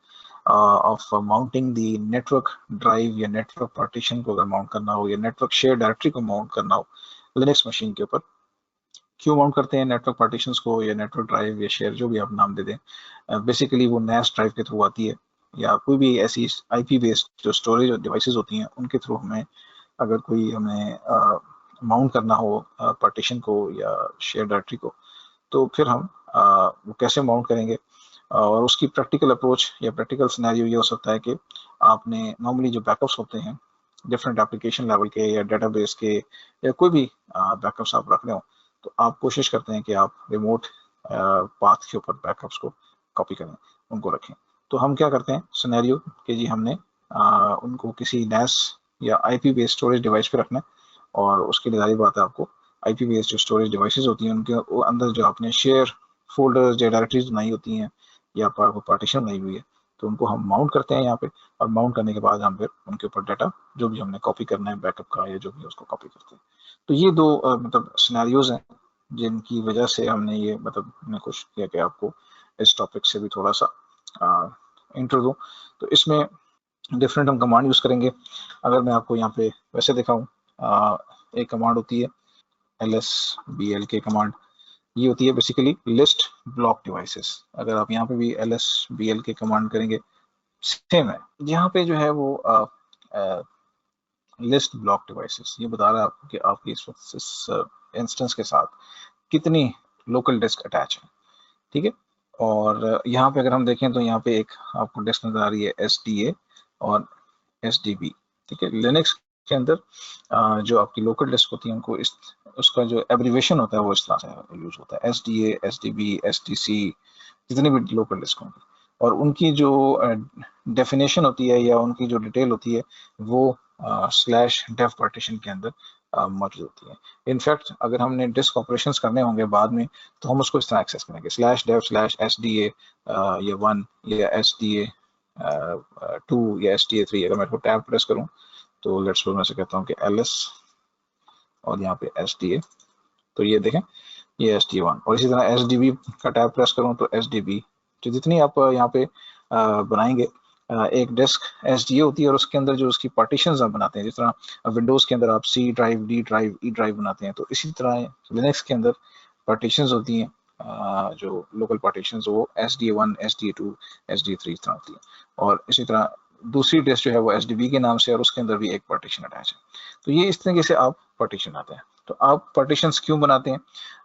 of mounting the network drive या नेटवर्क पार्टीशन को अगर माउंट करना हो, या नेटवर्क शेयर डायरेक्टरी को माउंट करना हो लिनक्स मशीन के ऊपर। क्यों माउंट करते हैं नेटवर्क पार्टीशंस को या नेटवर्क ड्राइव या शेयर, जो भी आप नाम दे दें, बेसिकली वो NAS ड्राइव के थ्रू आती है, या कोई भी ऐसी IP बेस्ड जो स्टोरेज डिवाइसेस होती हैं उनके थ्रू हमें, अगर कोई हमें माउंट करना हो पार्टीशन को या शेयर डायरेक्टरी को, तो फिर हम वो कैसे माउंट करेंगे। और उसकी प्रैक्टिकल अप्रोच या प्रैक्टिकल सिनेरियो ये हो सकता है कि आपने नॉर्मली जो बैकअप्स होते हैं डिफरेंट एप्लीकेशन लेवल के या डेटाबेस के, या कोई भी बैकअप्स आप रख रहे हो, तो आप कोशिश करते हैं कि आप रिमोट पाथ के ऊपर बैकअप्स को कॉपी करें, उनको रखें। तो हम क्या करते हैं सिनेरियो कि जी हमने उनको किसी NAS या IP बेस्ड स्टोरेज डिवाइस पे रखना है, और उसके लिए जारी बात है आपको IP बेस्ड जो स्टोरेज डिवाइसेस होती हैं उनके अंदर जो आपने शेयर फोल्डर्स या डायरेक्टरीज बनाई होती हैं या पार्टीशन बनाई हुई है, तो उनको हम माउंट करते हैं यहाँ पे, और माउंट करने के बाद हम फिर उनके ऊपर डाटा जो भी हमने कॉपी करना है बैकअप का या जो भी उसको कॉपी करते हैं। तो ये दो मतलब सिनेरियोज हैं जिनकी वजह से हमने ये मतलब मैंने कोशिश किया कि आपको इस टॉपिक से भी थोड़ा सा इंट्रो दूं। तो इसमें डिफरेंट हम कमांड यूज करेंगे। अगर मैं आपको यहाँ पे वैसे दिखाऊं, एक कमांड होती है LSBLK कमांड, ये होती है बेसिकली लिस्ट ब्लॉक डिवाइसेस। अगर आप यहाँ पे भी LSBLK कमांड करेंगे सेम है, यहाँ पे जो है वो लिस्ट ब्लॉक डिवाइसेस ये बता रहा है आपको कि आपकी इस इंस्टेंस के साथ कितनी लोकल डिस्क अटैच है। ठीक है, और यहाँ पे अगर हम देखें तो यहाँ पे एक आपको डिस्क नजर आ रही है SDA और SDB। ठीक है। लिनक्स के अंदर जो आपकी लोकल डिस्क होती है उनको उसका जो एब्रीवेशन होता है वो इस तरह से यूज होता है, SDA, SDB, SDC, जितनी भी लोकल डिस्क होंगी, और उनकी जो डेफिनेशन होती है या उनकी जो डिटेल होती है वो /dev पार्टीशन के अंदर मौजूद होती है। इनफैक्ट अगर हमने डिस्क ऑपरेशंस करने होंगे बाद में तो हम उसको इस तरह एक्सेस करेंगे, /dev/SDA या 1 या SDA 2 या SDA 3। अगर मैं इसको टैब प्रेस करूं तो लेट्स सपोज मैं से कहता हूं कि LS और यहाँ पे SDA, तो ये देखें ये SDA1, और इसी तरह SDB का टैब प्रेस करूं तो SDB। तो जितनी आप यहाँ पे बनाएंगे, एक डिस्क SDA होती है और उसके अंदर जो उसकी पार्टीशंस आप बनाते हैं, जिस तरह विंडोज के अंदर आप C drive, D drive, E drive बनाते हैं, तो इसी तरह लिनक्स के अंदर पार्टीशंस होती हैं, जो लोकल पार्टीशंस वो SDA1, SDA2, SDA3 इस तरह होती है। और इसी तरह दूसरी डिस्क जो है वो SDB के नाम से, और उसके अंदर भी एक पार्टीशन अटैच है। तो ये इस तरीके से आप पार्टीशन आते हैं। तो आप पार्टीशंस क्यों बनाते हैं,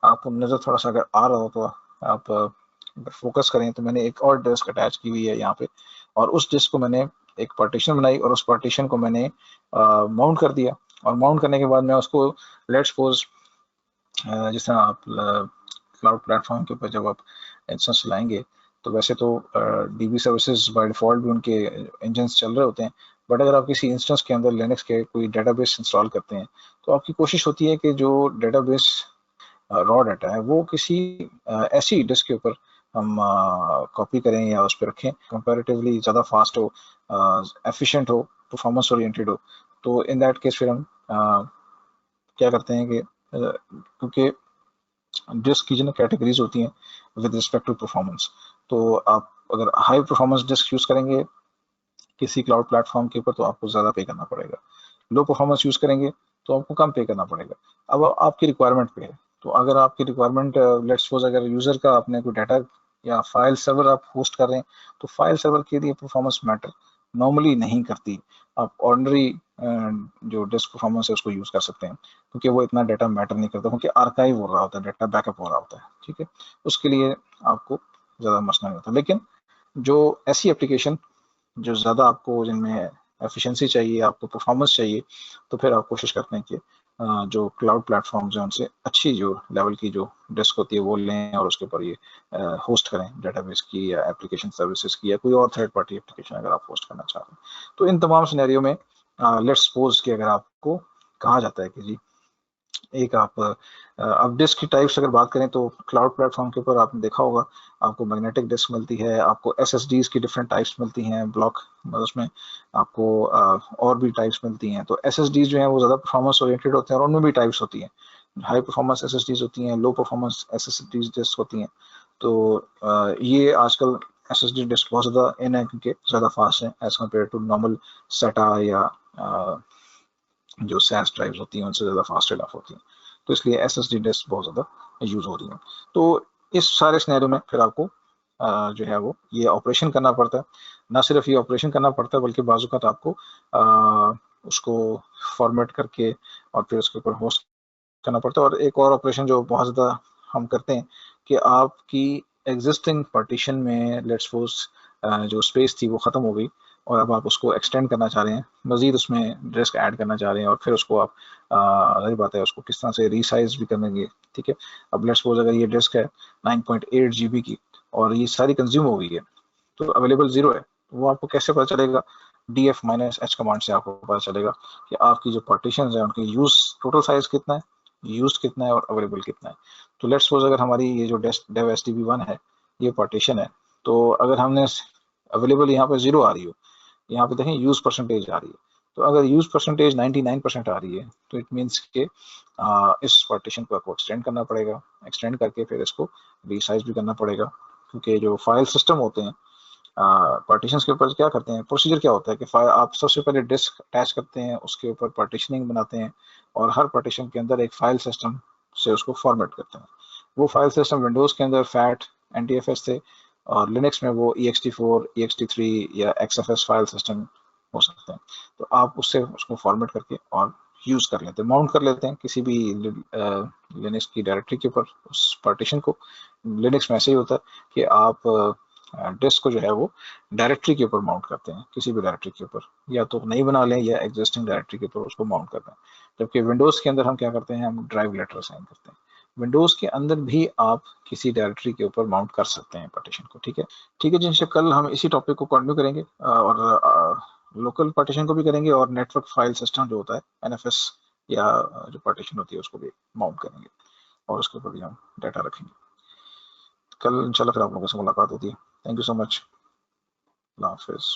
आपको नजर थोड़ा सा अगर आ रहा हो तो आप अगर फोकस करें तो मैंने एक और डिस्क अटैच की हुई है यहाँ पे, और उस डिस्क को मैंने एक पार्टीशन बनाई और उस पार्टीशन को मैंने माउंट कर दिया, और माउंट करने के बाद मैं उसको लेट्स सपोज जिस तरह आप क्लाउड प्लेटफॉर्म के ऊपर जब आप इंस्टेंस चलाएंगे तो वैसे तो DB सर्विसेज बाय डिफॉल्ट भी उनके इंजन्स चल रहे होते हैं, बट अगर आप किसी इंस्टेंस के अंदर लिनक्स के कोई डेटाबेस इंस्टॉल करते हैं तो आपकी कोशिश होती है कि जो डेटाबेस रॉ डाटा है वो किसी ऐसी डिस्क के ऊपर हम कॉपी करें या उस पर रखें कंपैरेटिवली ज़्यादा फास्ट हो, एफिशिएंट हो, परफॉर्मेंस ओरिएंटेड हो। तो इन दैट केस फिर हम क्या करते हैं कि क्योंकि डिस्क की जो कैटेगरीज होती हैं विद रिस्पेक्ट टू परफॉर्मेंस, तो आप अगर हाई परफॉर्मेंस डिस्क यूज़ करेंगे किसी क्लाउड प्लेटफॉर्म के ऊपर तो आपको ज़्यादा पे करना पड़ेगा, लो परफॉर्मेंस यूज़ करेंगे तो आपको कम पे करना पड़ेगा। अब आपकी रिक्वायरमेंट पे है, तो अगर आपकी रिक्वायरमेंट लेट्स सपोज अगर यूज़र का आपने कोई डाटा या फाइल सर्वर आप होस्ट कर रहे हैं तो फाइल सर्वर के लिए परफॉर्मेंस मैटर नॉर्मली नहीं करती, आप ऑर्डिनरी जो डिस्क परफॉर्मेंस है उसको यूज़ कर सकते हैं, क्योंकि वो इतना डाटा मैटर नहीं करता, क्योंकि आर्काइव हो रहा होता है, डाटा बैकअप हो रहा होता है, ठीक है। उसके लिए आपको ज़्यादा मसला नहीं होता। लेकिन जो ऐसी एप्लीकेशन जो ज़्यादा आपको जिनमें एफिशिएंसी चाहिए, आपको परफॉर्मेंस चाहिए, तो फिर आप कोशिश करते हैं कि जो क्लाउड प्लेटफॉर्म्स हैं उनसे अच्छी जो लेवल की जो डिस्क होती है वो लें और उसके ऊपर ये होस्ट करें डेटाबेस की या एप्लीकेशन सर्विसेज की या कोई और थर्ड पार्टी एप्लीकेशन अगर आप होस्ट करना चाह रहे हैं। तो इन तमाम सिनेरियो में लेट्स सपोज कि अगर आपको कहा जाता है कि जी एक आप अब डिस्क की टाइप्स अगर बात करें तो क्लाउड प्लेटफॉर्म के ऊपर आपने देखा होगा आपको मैग्नेटिक डिस्क मिलती है, आपको SSDs की डिफरेंट टाइप्स मिलती हैं, ब्लॉक उसमें आपको और भी टाइप्स मिलती हैं। तो SSDs जो हैं वो ज़्यादा परफॉर्मेंस ओरिएंटेड होते हैं और उनमें भी टाइप्स होती हैं, हाई परफॉर्मेंस SSDs होती हैं, लो परफॉर्मेंस SSDs डिस्क होती हैं। तो ये आजकल SSD डिस्क बहुत ज़्यादा इन है क्योंकि ज़्यादा फास्ट है as compare to normal SATA या जो SAS ड्राइव्स होती हैं उनसे ज़्यादा फास्ट इनफ होती हैं, तो इसलिए SSD डिस्क बहुत ज़्यादा यूज़ हो रही हैं। तो इस सारे सिनेरियो में फिर आपको जो है वो ये ऑपरेशन करना पड़ता है। ना सिर्फ ये ऑपरेशन करना पड़ता है बल्कि बाज़-औक़ात आपको उसको फॉर्मेट करके और फिर उसके ऊपर होस्ट करना पड़ता है। और एक और ऑपरेशन जो बहुत ज़्यादा हम करते हैं कि आपकी एग्जिस्टिंग पार्टीशन में लेट्स सपोज जो स्पेस थी वो ख़त्म हो गई और अब आप उसको एक्सटेंड करना चाह रहे हैं, मज़ीद उसमें डिस्क ऐड करना चाह रहे हैं और फिर उसको आप रही बात है उसको किस तरह से रीसाइज भी करेंगे, ठीक है। अब लेट्स सपोज अगर ये डिस्क है 9.8 GB की और ये सारी कंज्यूम हो गई है तो अवेलेबल 0 है, तो वो आपको कैसे पता चलेगा? df-h कमांड से आपको पता चलेगा कि आपकी जो पार्टीशन है उनकी यूज़ टोटल साइज कितना है, यूज़ कितना है और अवेलेबल कितना है। तो लेट्स सपोज अगर हमारी ये जो dev SDB1 है ये पार्टीशन है, तो अगर हमने अवेलेबल यहाँ पे 0 आ रही हो, यहाँ पे देखें यूज परसेंटेज आ रही है, तो अगर यूज परसेंटेज 99% आ रही है तो इट मीन्स के इस पार्टीशन को आपको एक्सटेंड करना पड़ेगा, एक्सटेंड करके फिर इसको रीसाइज भी करना पड़ेगा, क्योंकि जो फाइल सिस्टम होते हैं पार्टीशन के ऊपर क्या करते हैं, प्रोसीजर क्या होता है कि फाइल आप सबसे पहले डिस्क अटैच करते हैं, उसके ऊपर पार्टीशनिंग बनाते हैं और हर पार्टीशन के अंदर एक फाइल सिस्टम से उसको फॉर्मेट करते हैं। वो फाइल सिस्टम विंडोज के अंदर फैट NTFS थे और लिनक्स में वो ext4, ext3 या XFS फाइल सिस्टम हो सकते हैं। तो आप उससे उसको फॉर्मेट करके और यूज़ कर लेते हैं, माउंट कर लेते हैं किसी भी लिनक्स की डायरेक्टरी के ऊपर उस पार्टीशन को। लिनक्स में ऐसे ही होता है कि आप डिस्क को जो है वो डायरेक्टरी के ऊपर माउंट करते हैं, किसी भी डायरेक्टरी के ऊपर, या तो नई बना लें या एग्जिस्टिंग डायरेक्टरी के ऊपर उसको माउंट करते हैं। जबकि विंडोज के अंदर हम क्या करते हैं, हम ड्राइव लेटर असाइन करते हैं। विंडोज के अंदर भी आप किसी डायरेक्टरी के ऊपर माउंट कर सकते हैं पार्टीशन को। ठीक है, ठीक है जिनसे कल हम इसी टॉपिक को कंटिन्यू करेंगे और लोकल पार्टीशन को भी करेंगे और नेटवर्क फाइल सिस्टम जो होता है एनएफएस या जो पार्टीशन होती है उसको भी माउंट करेंगे और उसके ऊपर भी हम डाटा रखेंगे। कल इंशाल्लाह फिर आप लोगों से मुलाकात होती है। Thank you so much. Allah Hafiz.